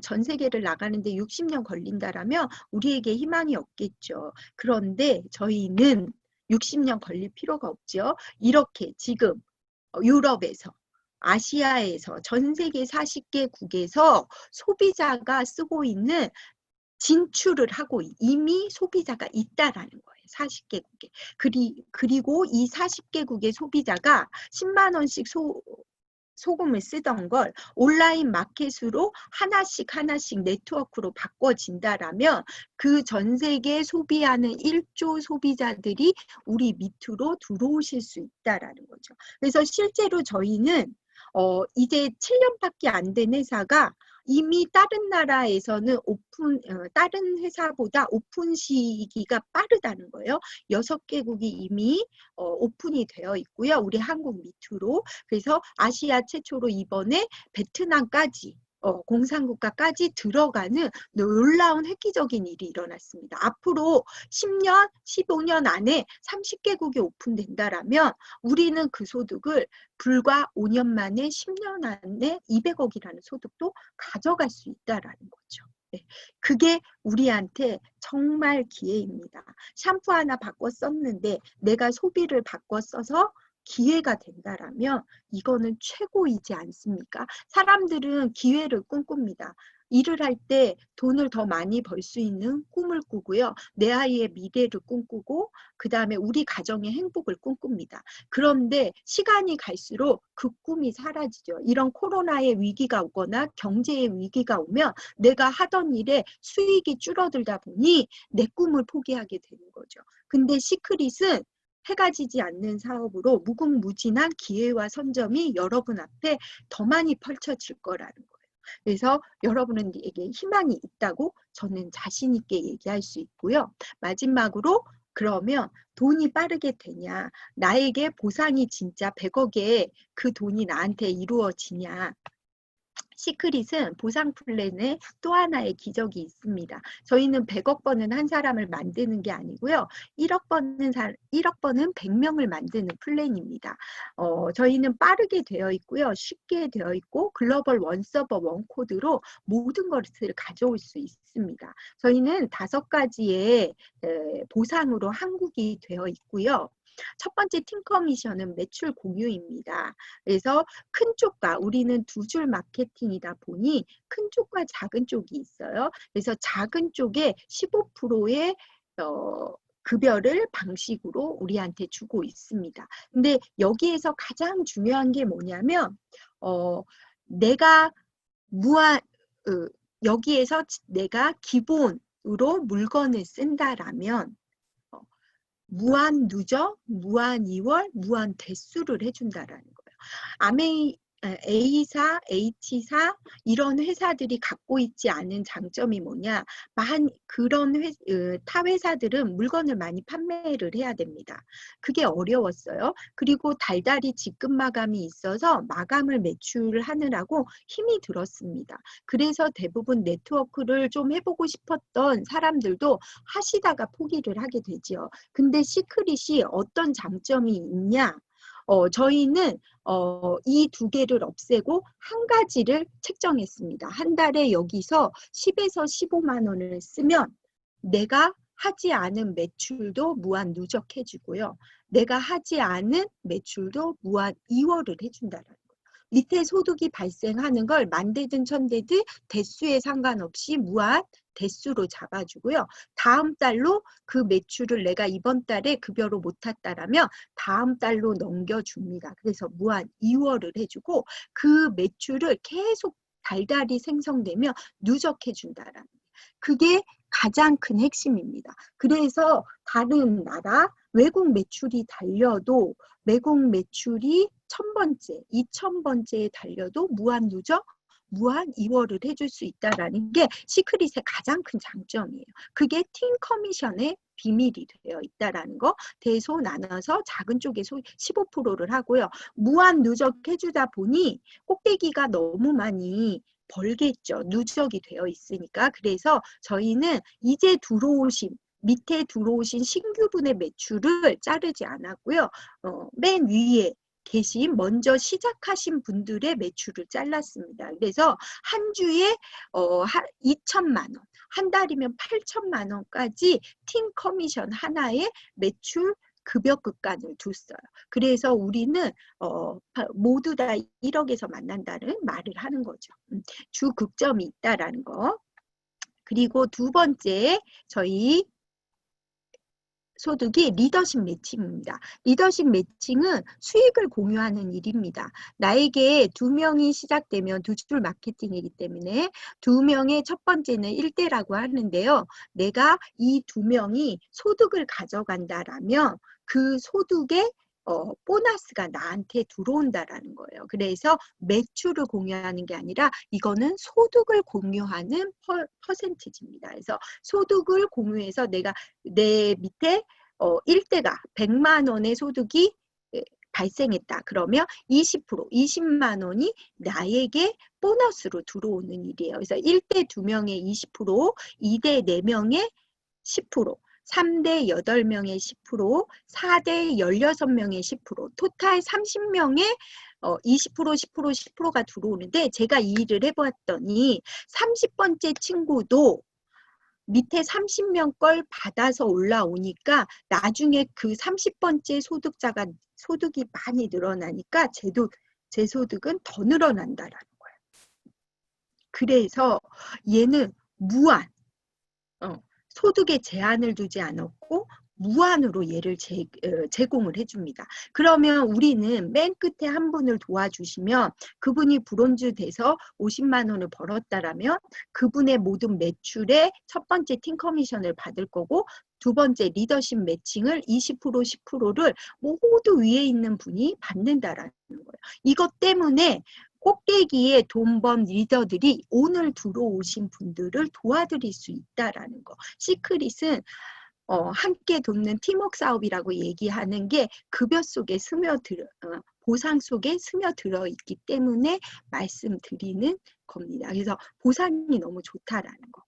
전 세계를 나가는데 60년 걸린다라면 우리에게 희망이 없겠죠. 그런데 저희는 60년 걸릴 필요가 없죠. 이렇게 지금 유럽에서 아시아에서 전 세계 40개국에서 소비자가 쓰고 있는 진출을 하고 이미 소비자가 있다라는 거예요. 40개국에. 그리고 이 40개국의 소비자가 10만 원씩 소금을 쓰던 걸 온라인 마켓으로 하나씩 네트워크로 바꿔진다라면 그 전 세계 소비하는 1조 소비자들이 우리 밑으로 들어오실 수 있다라는 거죠. 그래서 실제로 저희는 이제 7년밖에 안 된 회사가 이미 다른 나라에서는 다른 회사보다 오픈 시기가 빠르다는 거예요. 6개국이 이미 오픈이 되어 있고요. 우리 한국 밑으로. 그래서 아시아 최초로 이번에 베트남까지 공산국가까지 들어가는 놀라운 획기적인 일이 일어났습니다. 앞으로 10년, 15년 안에 30개국이 오픈된다라면 우리는 그 소득을 불과 5년 만에 10년 안에 200억이라는 소득도 가져갈 수 있다라는 거죠. 네. 그게 우리한테 정말 기회입니다. 샴푸 하나 바꿔 썼는데 내가 소비를 바꿔 써서 기회가 된다라면 이거는 최고이지 않습니까? 사람들은 기회를 꿈꿉니다. 일을 할 때 돈을 더 많이 벌 수 있는 꿈을 꾸고요. 내 아이의 미래를 꿈꾸고 그 다음에 우리 가정의 행복을 꿈꿉니다. 그런데 시간이 갈수록 그 꿈이 사라지죠. 이런 코로나의 위기가 오거나 경제의 위기가 오면 내가 하던 일에 수익이 줄어들다 보니 내 꿈을 포기하게 되는 거죠. 근데 시크릿은 해가 지지 않는 사업으로 무궁무진한 기회와 선점이 여러분 앞에 더 많이 펼쳐질 거라는 거예요. 그래서 여러분에게 희망이 있다고 저는 자신 있게 얘기할 수 있고요. 마지막으로 그러면 돈이 빠르게 되냐? 나에게 보상이 진짜 100억에 그 돈이 나한테 이루어지냐? 시크릿은 보상 플랜에 또 하나의 기적이 있습니다. 저희는 100억 번은 한 사람을 만드는 게 아니고요. 1억 번은 100명을 만드는 플랜입니다. 저희는 빠르게 되어 있고요. 쉽게 되어 있고 글로벌 원서버 원코드로 모든 것을 가져올 수 있습니다. 저희는 5가지의 보상으로 한국이 되어 있고요. 첫 번째 팀 커미션은 매출 공유입니다. 그래서 큰 쪽과 우리는 2줄 마케팅이다 보니 큰 쪽과 작은 쪽이 있어요. 그래서 작은 쪽에 15%의 급여를 방식으로 우리한테 주고 있습니다. 근데 여기에서 가장 중요한 게 뭐냐면 내가 여기에서 내가 기본으로 물건을 쓴다라면 무한 누적, 무한 2월, 무한 대수를 해준다라는 거예요. A사, H사 이런 회사들이 갖고 있지 않은 장점이 뭐냐? 그런 타 회사들은 물건을 많이 판매를 해야 됩니다. 그게 어려웠어요. 그리고 달달이 직급 마감이 있어서 마감을 매출을 하느라고 힘이 들었습니다. 그래서 대부분 네트워크를 좀 해보고 싶었던 사람들도 하시다가 포기를 하게 되지요. 근데 시크릿이 어떤 장점이 있냐? 저희는 이 2개를 없애고 한 가지를 책정했습니다. 한 달에 여기서 10에서 15만 원을 쓰면 내가 하지 않은 매출도 무한 누적해주고요. 내가 하지 않은 매출도 무한 2월을 해준다는 거예요. 밑에 소득이 발생하는 걸 만대든 천대든 대수에 상관없이 무한 대수로 잡아주고요. 다음 달로 그 매출을 내가 이번 달에 급여로 못 탔다라면 다음 달로 넘겨줍니다. 그래서 무한 2월을 해주고 그 매출을 계속 달달이 생성되며 누적해준다라는 거예요. 그게 가장 큰 핵심입니다. 그래서 다른 나라 외국 매출이 달려도 외국 매출이 1000번째, 2000번째에 달려도 무한 누적, 무한 2월을 해줄 수 있다는 게 시크릿의 가장 큰 장점이에요. 그게 팀 커미션의 비밀이 되어 있다는 거. 대소 나눠서 작은 쪽에 15%를 하고요. 무한 누적 해주다 보니 꼭대기가 너무 많이 벌겠죠. 누적이 되어 있으니까. 그래서 저희는 이제 밑에 들어오신 신규분의 매출을 자르지 않았고요. 맨 위에 계신 먼저 시작하신 분들의 매출을 잘랐습니다. 그래서 한 주에 2천만 원, 한 달이면 8천만 원까지 팀 커미션 하나에 매출 급여급간을 뒀어요. 그래서 우리는 모두 다 1억에서 만난다는 말을 하는 거죠. 주 극점이 있다라는 거. 그리고 두 번째 저희 소득이 리더십 매칭입니다. 리더십 매칭은 수익을 공유하는 일입니다. 나에게 2명이 시작되면 2줄 마케팅이기 때문에 2명의 첫 번째는 1대라고 하는데요. 내가 이 2명이 소득을 가져간다라면 그 소득의 보너스가 나한테 들어온다라는 거예요. 그래서 매출을 공유하는 게 아니라 이거는 소득을 공유하는 퍼센티지입니다. 그래서 소득을 공유해서 내가 내 밑에 1대가 100만 원의 소득이 발생했다. 그러면 20만 원이 나에게 보너스로 들어오는 일이에요. 그래서 1대 2명의 20%, 2대 4명의 10%, 3대 8명의 10%, 4대 16명의 10%, 토탈 30명의 20%, 10%, 10%가 들어오는데 제가 이 일을 해봤더니 30번째 친구도 밑에 30명 걸 받아서 올라오니까 나중에 그 30번째 소득자가 소득이 많이 늘어나니까 제 소득은 더 늘어난다라는 거예요. 그래서 얘는 무한 소득에 제한을 두지 않았고 무한으로 얘를 제공을 해줍니다. 그러면 우리는 맨 끝에 한 분을 도와주시면 그분이 브론즈 돼서 50만 원을 벌었다라면 그분의 모든 매출의 첫 번째 팀 커미션을 받을 거고 두 번째 리더십 매칭을 20%, 10%를 모두 위에 있는 분이 받는다라는 거예요. 이것 때문에 꼭대기에 돈 번 리더들이 오늘 들어오신 분들을 도와드릴 수 있다라는 거. 시크릿은 함께 돕는 팀워크 사업이라고 얘기하는 게 급여 속에 보상 속에 스며들어 있기 때문에 말씀드리는 겁니다. 그래서 보상이 너무 좋다라는 거.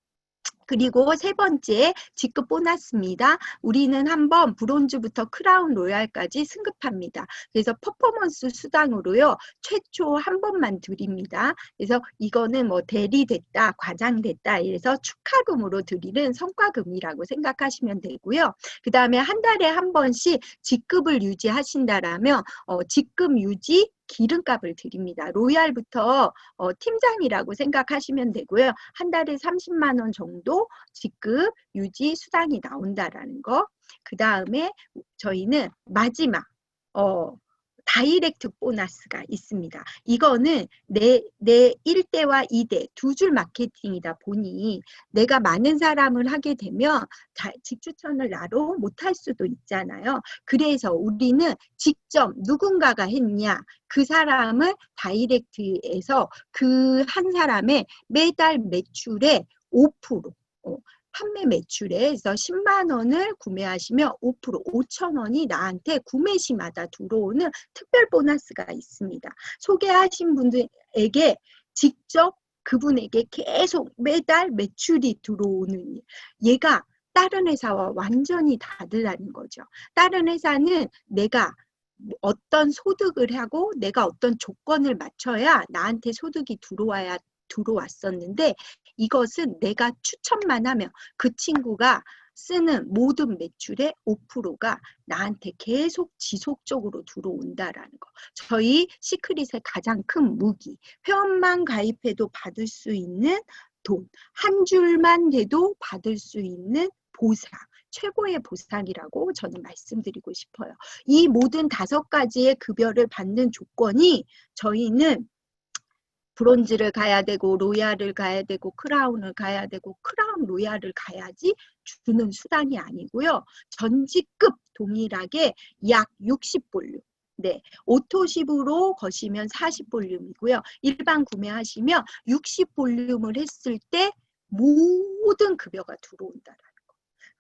그리고 세 번째 직급 보너스입니다. 우리는 한번 브론즈부터 크라운 로얄까지 승급합니다. 그래서 퍼포먼스 수당으로요. 최초 한 번만 드립니다. 그래서 이거는 뭐 대리됐다, 과장됐다 이래서 축하금으로 드리는 성과금이라고 생각하시면 되고요. 그 다음에 한 달에 한 번씩 직급을 유지하신다라면 직급 유지 기름값을 드립니다. 로얄부터 팀장이라고 생각하시면 되고요. 한 달에 30만 원 정도 직급 유지 수당이 나온다라는 거. 그 다음에 저희는 마지막 다이렉트 보너스가 있습니다. 이거는 내 1대와 2대 두 줄 마케팅이다 보니 내가 많은 사람을 하게 되면 직추천을 나로 못할 수도 있잖아요. 그래서 우리는 직접 누군가가 했냐 그 사람을 다이렉트에서 그 한 사람의 매달 매출의 5% 판매 매출에서 10만 원을 구매하시면 5%, 5천 원이 나한테 구매 시마다 들어오는 특별 보너스가 있습니다. 소개하신 분들에게 직접 그분에게 계속 매달 매출이 들어오는 얘가 다른 회사와 완전히 다르다는 거죠. 다른 회사는 내가 어떤 소득을 하고 내가 어떤 조건을 맞춰야 나한테 소득이 들어왔었는데 이것은 내가 추천만 하면 그 친구가 쓰는 모든 매출의 5%가 나한테 계속 지속적으로 들어온다라는 거. 저희 시크릿의 가장 큰 무기. 회원만 가입해도 받을 수 있는 돈. 한 줄만 돼도 받을 수 있는 보상. 최고의 보상이라고 저는 말씀드리고 싶어요. 이 모든 5가지의 급여를 받는 조건이 저희는 브론즈를 가야 되고 로얄을 가야 되고 크라운을 가야 되고 크라운 로얄을 가야지 주는 수단이 아니고요. 전직급 동일하게 약 60볼륨. 네, 오토십으로 거시면 40볼륨이고요. 일반 구매하시면 60볼륨을 했을 때 모든 급여가 들어온다라는 거.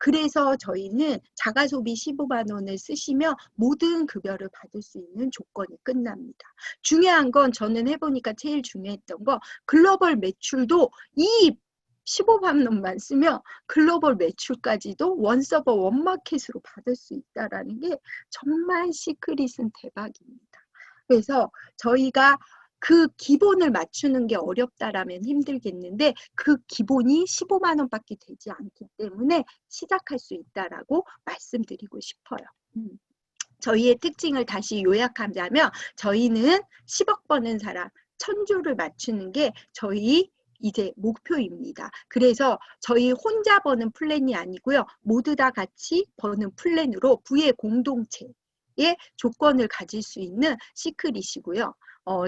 그래서 저희는 자가소비 15만 원을 쓰시면 모든 급여를 받을 수 있는 조건이 끝납니다. 중요한 건 저는 해보니까 제일 중요했던 거 글로벌 매출도 이 15만 원만 쓰면 글로벌 매출까지도 원서버 원마켓으로 받을 수 있다는 게 정말 시크릿은 대박입니다. 그래서 저희가 그 기본을 맞추는 게 어렵다라면 힘들겠는데 그 기본이 15만 원밖에 되지 않기 때문에 시작할 수 있다라고 말씀드리고 싶어요. 저희의 특징을 다시 요약하자면 저희는 10억 버는 사람 1000조를 맞추는 게 저희 이제 목표입니다. 그래서 저희 혼자 버는 플랜이 아니고요. 모두 다 같이 버는 플랜으로 부의 공동체의 조건을 가질 수 있는 시크릿이고요.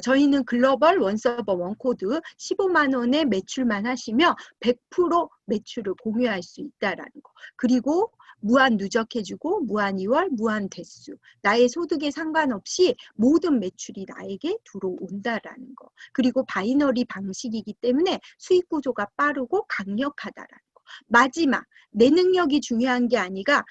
저희는 글로벌 원서버 원코드 15만 원의 매출만 하시면 100% 매출을 공유할 수 있다라는 거. 그리고 무한 누적해주고 무한 2월, 무한 대수. 나의 소득에 상관없이 모든 매출이 나에게 들어온다라는 거. 그리고 바이너리 방식이기 때문에 수익 구조가 빠르고 강력하다라는 거. 마지막, 내 능력이 중요한 게 아니라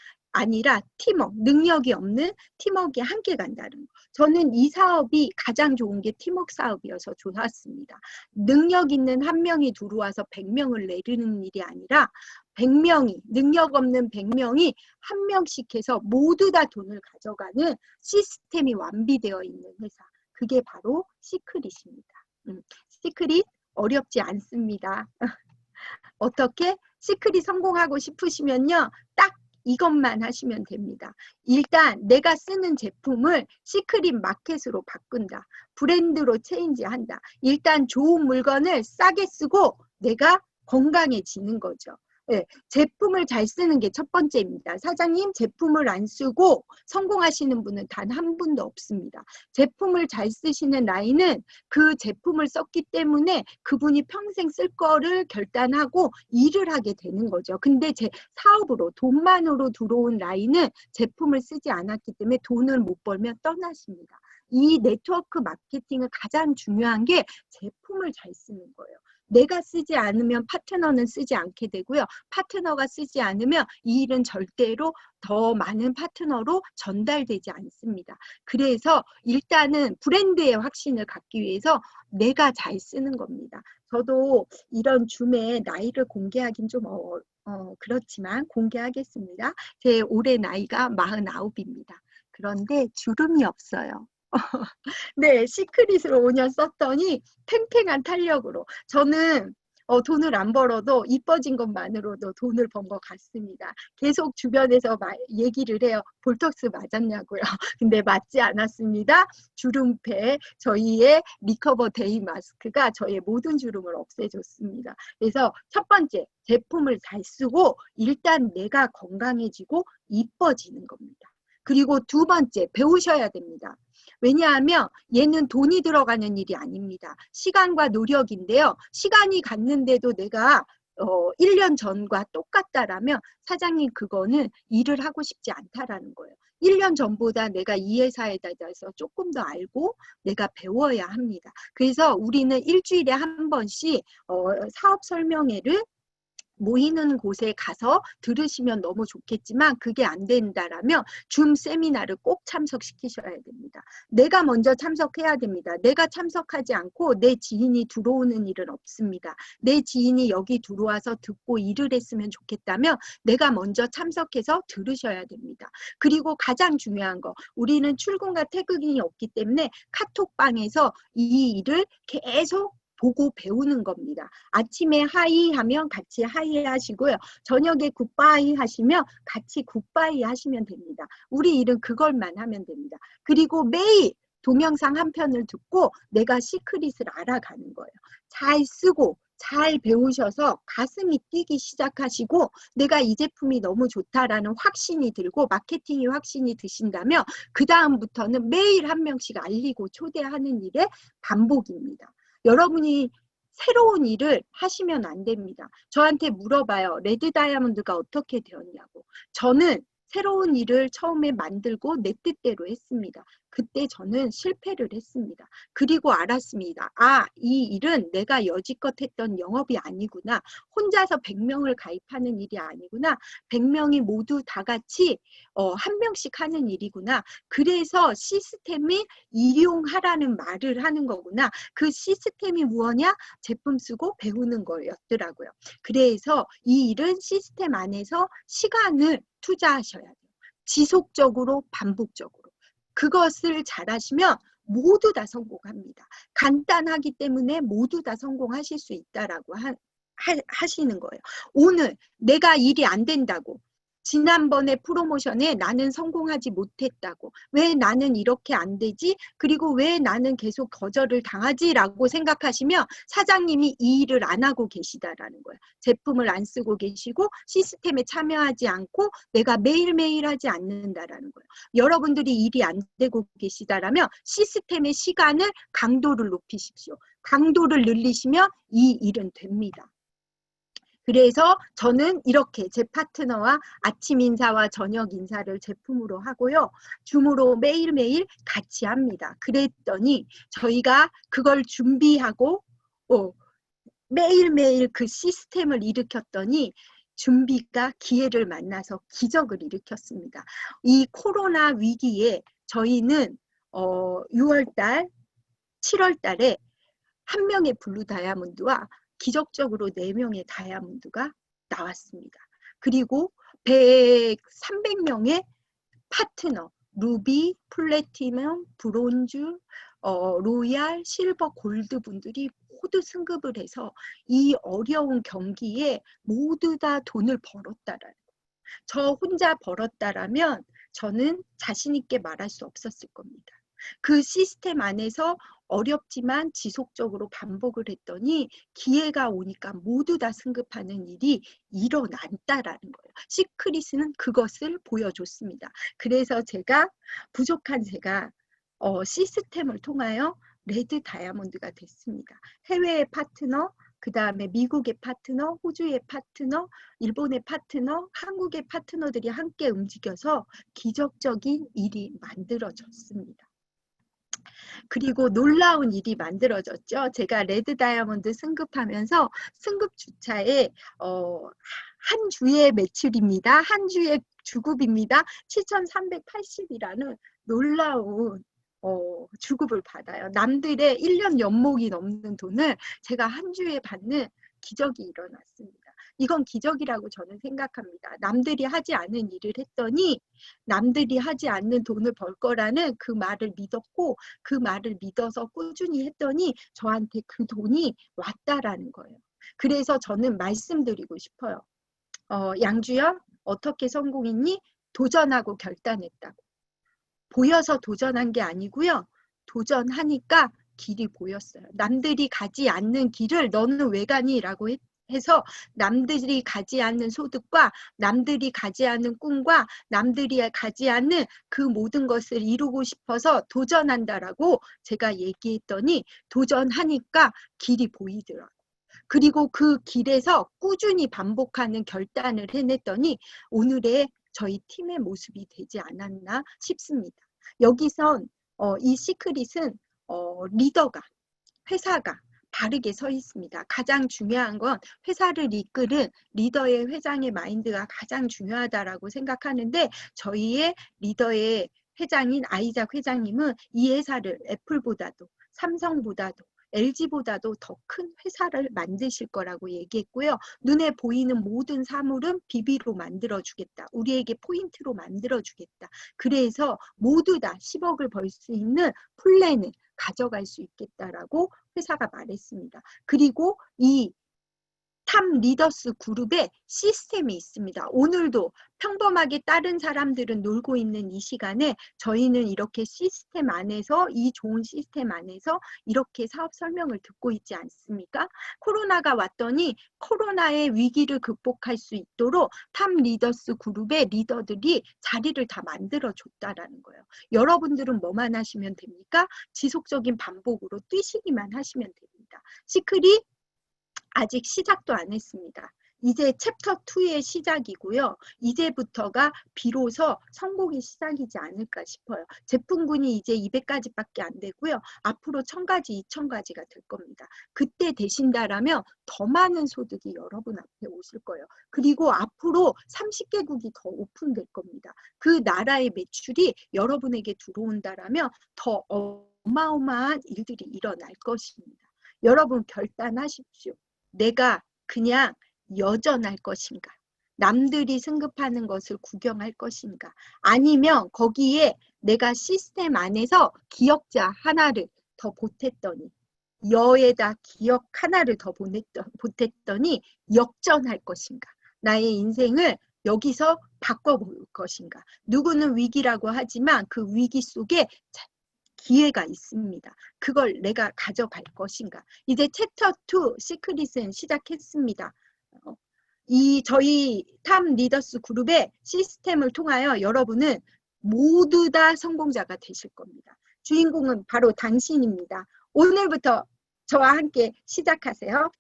팀워크, 능력이 없는 팀워크에 함께 간다는 거. 저는 이 사업이 가장 좋은 게 팀워크 사업이어서 좋았습니다. 능력 있는 한 명이 들어와서 100명을 내리는 일이 아니라 100명이, 능력 없는 100명이 한 명씩 해서 모두 다 돈을 가져가는 시스템이 완비되어 있는 회사. 그게 바로 시크릿입니다. 시크릿 어렵지 않습니다. 어떻게? 시크릿 성공하고 싶으시면요. 딱 이것만 하시면 됩니다. 일단 내가 쓰는 제품을 시크릿 마켓으로 바꾼다. 브랜드로 체인지한다. 일단 좋은 물건을 싸게 쓰고 내가 건강해지는 거죠. 네, 제품을 잘 쓰는 게 첫 번째입니다. 사장님, 제품을 안 쓰고 성공하시는 분은 단 한 분도 없습니다. 제품을 잘 쓰시는 라인은 그 제품을 썼기 때문에 그분이 평생 쓸 거를 결단하고 일을 하게 되는 거죠. 근데 제 사업으로 돈만으로 들어온 라인은 제품을 쓰지 않았기 때문에 돈을 못 벌면 떠나십니다. 이 네트워크 마케팅은 가장 중요한 게 제품을 잘 쓰는 거예요. 내가 쓰지 않으면 파트너는 쓰지 않게 되고요. 파트너가 쓰지 않으면 이 일은 절대로 더 많은 파트너로 전달되지 않습니다. 그래서 일단은 브랜드의 확신을 갖기 위해서 내가 잘 쓰는 겁니다. 저도 이런 줌에 나이를 공개하긴 좀 그렇지만 공개하겠습니다. 제 올해 나이가 49입니다. 그런데 주름이 없어요. 네, 시크릿으로 5년 썼더니 탱탱한 탄력으로. 저는 돈을 안 벌어도 이뻐진 것만으로도 돈을 번 것 같습니다. 계속 주변에서 얘기를 해요. 볼톡스 맞았냐고요. 근데 맞지 않았습니다. 주름패, 저희의 리커버 데이 마스크가 저의 모든 주름을 없애줬습니다. 그래서 첫 번째, 제품을 잘 쓰고 일단 내가 건강해지고 이뻐지는 겁니다. 그리고 두 번째, 배우셔야 됩니다. 왜냐하면 얘는 돈이 들어가는 일이 아닙니다. 시간과 노력인데요. 시간이 갔는데도 내가 1년 전과 똑같다라면 사장님 그거는 일을 하고 싶지 않다라는 거예요. 1년 전보다 내가 이 회사에 대해서 조금 더 알고 내가 배워야 합니다. 그래서 우리는 일주일에 한 번씩 사업 설명회를 모이는 곳에 가서 들으시면 너무 좋겠지만 그게 안 된다라면 줌 세미나를 꼭 참석시키셔야 됩니다. 내가 먼저 참석해야 됩니다. 내가 참석하지 않고 내 지인이 들어오는 일은 없습니다. 내 지인이 여기 들어와서 듣고 일을 했으면 좋겠다면 내가 먼저 참석해서 들으셔야 됩니다. 그리고 가장 중요한 거, 우리는 출근과 퇴근이 없기 때문에 카톡방에서 이 일을 계속 보고 배우는 겁니다. 아침에 하이 하면 같이 하이 하시고요. 저녁에 굿바이 하시면 같이 굿바이 하시면 됩니다. 우리 일은 그걸만 하면 됩니다. 그리고 매일 동영상 한 편을 듣고 내가 시크릿을 알아가는 거예요. 잘 쓰고 잘 배우셔서 가슴이 뛰기 시작하시고 내가 이 제품이 너무 좋다라는 확신이 들고 마케팅이 확신이 드신다면 그 다음부터는 매일 한 명씩 알리고 초대하는 일의 반복입니다. 여러분이 새로운 일을 하시면 안 됩니다. 저한테 물어봐요. 레드 다이아몬드가 어떻게 되었냐고. 저는 새로운 일을 처음에 만들고 내 뜻대로 했습니다. 그때 저는 실패를 했습니다. 그리고 알았습니다. 아, 이 일은 내가 여지껏 했던 영업이 아니구나. 혼자서 100명을 가입하는 일이 아니구나. 100명이 모두 다 같이 한 명씩 하는 일이구나. 그래서 시스템을 이용하라는 말을 하는 거구나. 그 시스템이 무엇이냐? 제품 쓰고 배우는 거였더라고요. 그래서 이 일은 시스템 안에서 시간을 투자하셔야 돼요. 지속적으로 반복적으로. 그것을 잘하시면 모두 다 성공합니다. 간단하기 때문에 모두 다 성공하실 수 있다라고 하시는 거예요. 오늘 내가 일이 안 된다고 지난번에 프로모션에 나는 성공하지 못했다고. 왜 나는 이렇게 안 되지? 그리고 왜 나는 계속 거절을 당하지? 라고 생각하시면 사장님이 이 일을 안 하고 계시다라는 거예요. 제품을 안 쓰고 계시고 시스템에 참여하지 않고 내가 매일매일 하지 않는다라는 거예요. 여러분들이 일이 안 되고 계시다라면 시스템의 시간을 강도를 높이십시오. 강도를 늘리시면 이 일은 됩니다. 그래서 저는 이렇게 제 파트너와 아침 인사와 저녁 인사를 제품으로 하고요. 줌으로 매일매일 같이 합니다. 그랬더니 저희가 그걸 준비하고 매일매일 그 시스템을 일으켰더니 준비가 기회를 만나서 기적을 일으켰습니다. 이 코로나 위기에 저희는 6월달, 7월달에 한 명의 블루 다이아몬드와 기적적으로 4명의 다이아몬드가 나왔습니다. 그리고 300명의 파트너, 루비, 플래티넘, 브론즈, 로얄, 실버, 골드 분들이 모두 승급을 해서 이 어려운 경기에 모두 다 돈을 벌었다라는 거예요. 저 혼자 벌었다라면 저는 자신 있게 말할 수 없었을 겁니다. 그 시스템 안에서 어렵지만 지속적으로 반복을 했더니 기회가 오니까 모두 다 승급하는 일이 일어났다라는 거예요. 시크릿은 그것을 보여줬습니다. 그래서 부족한 제가 시스템을 통하여 레드 다이아몬드가 됐습니다. 해외의 파트너, 그 다음에 미국의 파트너, 호주의 파트너, 일본의 파트너, 한국의 파트너들이 함께 움직여서 기적적인 일이 만들어졌습니다. 그리고 놀라운 일이 만들어졌죠. 제가 레드 다이아몬드 승급하면서 승급 주차에 한 주의 매출입니다. 한 주의 주급입니다. 7,380이라는 놀라운 주급을 받아요. 남들의 1년 연목이 넘는 돈을 제가 한 주에 받는 기적이 일어났습니다. 이건 기적이라고 저는 생각합니다. 남들이 하지 않은 일을 했더니 남들이 하지 않는 돈을 벌 거라는 그 말을 믿었고 그 말을 믿어서 꾸준히 했더니 저한테 그 돈이 왔다라는 거예요. 그래서 저는 말씀드리고 싶어요. 양주연 어떻게 성공했니? 도전하고 결단했다고. 보여서 도전한 게 아니고요. 도전하니까 길이 보였어요. 남들이 가지 않는 길을 너는 왜 가니? 라고 해서 남들이 가지 않는 소득과 남들이 가지 않는 꿈과 남들이 가지 않는 그 모든 것을 이루고 싶어서 도전한다라고 제가 얘기했더니 도전하니까 길이 보이더라고요. 그리고 그 길에서 꾸준히 반복하는 결단을 해냈더니 오늘의 저희 팀의 모습이 되지 않았나 싶습니다. 여기선 이 시크릿은 리더가, 회사가 바르게 서 있습니다. 가장 중요한 건 회사를 이끄는 리더의 회장의 마인드가 가장 중요하다라고 생각하는데 저희의 리더의 회장인 아이작 회장님은 이 회사를 애플보다도 삼성보다도 LG보다도 더 큰 회사를 만드실 거라고 얘기했고요. 눈에 보이는 모든 사물은 비비로 만들어주겠다. 우리에게 포인트로 만들어주겠다. 그래서 모두 다 10억을 벌 수 있는 플랜을 가져갈 수 있겠다라고 회사가 말했습니다. 그리고 이 탑 리더스 그룹에 시스템이 있습니다. 오늘도 평범하게 다른 사람들은 놀고 있는 이 시간에 저희는 이렇게 시스템 안에서 이 좋은 시스템 안에서 이렇게 사업 설명을 듣고 있지 않습니까? 코로나가 왔더니 코로나의 위기를 극복할 수 있도록 탑 리더스 그룹의 리더들이 자리를 다 만들어줬다라는 거예요. 여러분들은 뭐만 하시면 됩니까? 지속적인 반복으로 뛰시기만 하시면 됩니다. 시크릿 아직 시작도 안 했습니다. 이제 챕터 2의 시작이고요. 이제부터가 비로소 성공의 시작이지 않을까 싶어요. 제품군이 이제 200가지밖에 안 되고요. 앞으로 1000가지, 2000가지가 될 겁니다. 그때 되신다라면 더 많은 소득이 여러분 앞에 오실 거예요. 그리고 앞으로 30개국이 더 오픈될 겁니다. 그 나라의 매출이 여러분에게 들어온다라면 더 어마어마한 일들이 일어날 것입니다. 여러분 결단하십시오. 내가 그냥 여전할 것인가? 남들이 승급하는 것을 구경할 것인가? 아니면 거기에 내가 시스템 안에서 기억자 하나를 더 보탰더니 여에다 기억 하나를 더 보탰더니 역전할 것인가? 나의 인생을 여기서 바꿔볼 것인가. 누구는 위기라고 하지만 그 위기 속에 기회가 있습니다. 그걸 내가 가져갈 것인가. 이제 챕터 2 시크릿은 시작했습니다. 이 저희 탑 리더스 그룹의 시스템을 통하여 여러분은 모두 다 성공자가 되실 겁니다. 주인공은 바로 당신입니다. 오늘부터 저와 함께 시작하세요.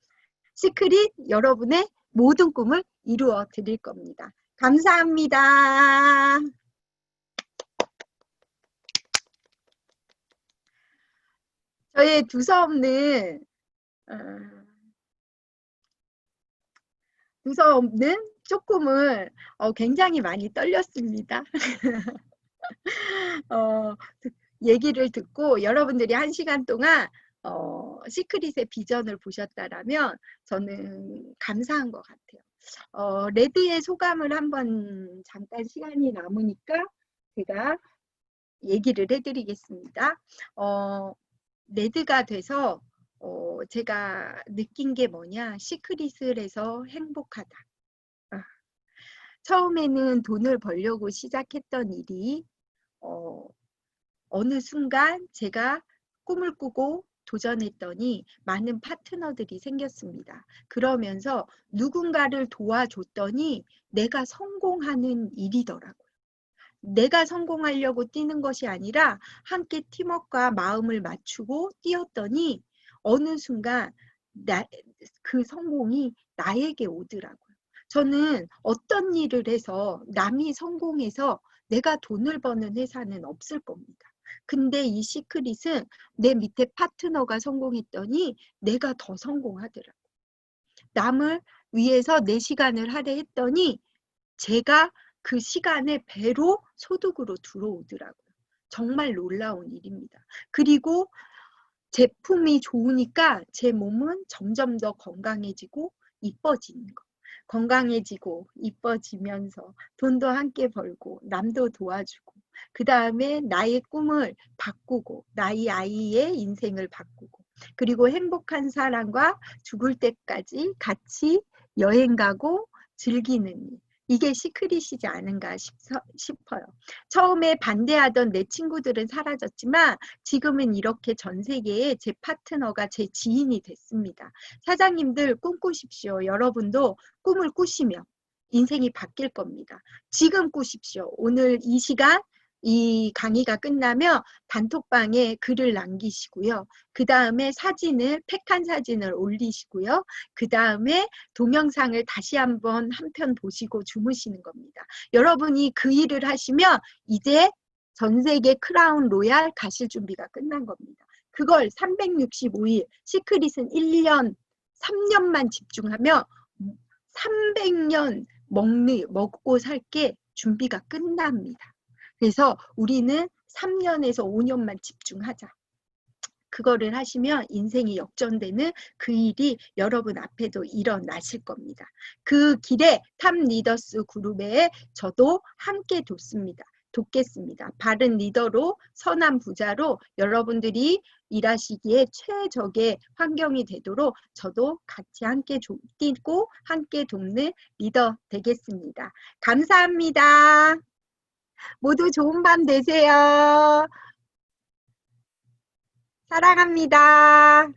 시크릿 여러분의 모든 꿈을 이루어 드릴 겁니다. 감사합니다. 저의 두서없는 쪼꿈을 굉장히 많이 떨렸습니다. 얘기를 듣고 여러분들이 1시간 동안 시크릿의 비전을 보셨다라면 저는 감사한 것 같아요. 레드의 소감을 한번 잠깐 시간이 남으니까 제가 얘기를 해드리겠습니다. 레드가 돼서 제가 느낀 게 뭐냐, 시크릿을 해서 행복하다. 처음에는 돈을 벌려고 시작했던 일이 어느 순간 제가 꿈을 꾸고 도전했더니 많은 파트너들이 생겼습니다. 그러면서 누군가를 도와줬더니 내가 성공하는 일이더라고요. 내가 성공하려고 뛰는 것이 아니라 함께 팀워크와 마음을 맞추고 뛰었더니 어느 순간 그 성공이 나에게 오더라고요. 저는 어떤 일을 해서 남이 성공해서 내가 돈을 버는 회사는 없을 겁니다. 근데 이 시크릿은 내 밑에 파트너가 성공했더니 내가 더 성공하더라고요. 남을 위해서 내 시간을 할애했더니 제가 그 시간에 배로 소득으로 들어오더라고요. 정말 놀라운 일입니다. 그리고 제품이 좋으니까 제 몸은 점점 더 건강해지고 이뻐지는 거. 건강해지고 이뻐지면서 돈도 함께 벌고 남도 도와주고 그 다음에 나의 꿈을 바꾸고 나의 아이의 인생을 바꾸고 그리고 행복한 사람과 죽을 때까지 같이 여행 가고 즐기는 일. 이게 시크릿이지 않은가 싶어요. 처음에 반대하던 내 친구들은 사라졌지만 지금은 이렇게 전 세계에 제 파트너가 제 지인이 됐습니다. 사장님들 꿈꾸십시오. 여러분도 꿈을 꾸시면 인생이 바뀔 겁니다. 지금 꾸십시오. 오늘 이 시간 이 강의가 끝나면 단톡방에 글을 남기시고요. 그 다음에 팩한 사진을 올리시고요. 그 다음에 동영상을 다시 한 편 보시고 주무시는 겁니다. 여러분이 그 일을 하시면 이제 전 세계 크라운 로얄 가실 준비가 끝난 겁니다. 그걸 365일, 시크릿은 1년, 3년만 집중하면 300년 먹고 살 게 준비가 끝납니다. 그래서 우리는 3년에서 5년만 집중하자. 그거를 하시면 인생이 역전되는 그 일이 여러분 앞에도 일어나실 겁니다. 그 길에 탑 리더스 그룹에 저도 함께 돕겠습니다. 바른 리더로 선한 부자로 여러분들이 일하시기에 최적의 환경이 되도록 저도 같이 함께 뛰고 함께 돕는 리더 되겠습니다. 감사합니다. 모두 좋은 밤 되세요. 사랑합니다.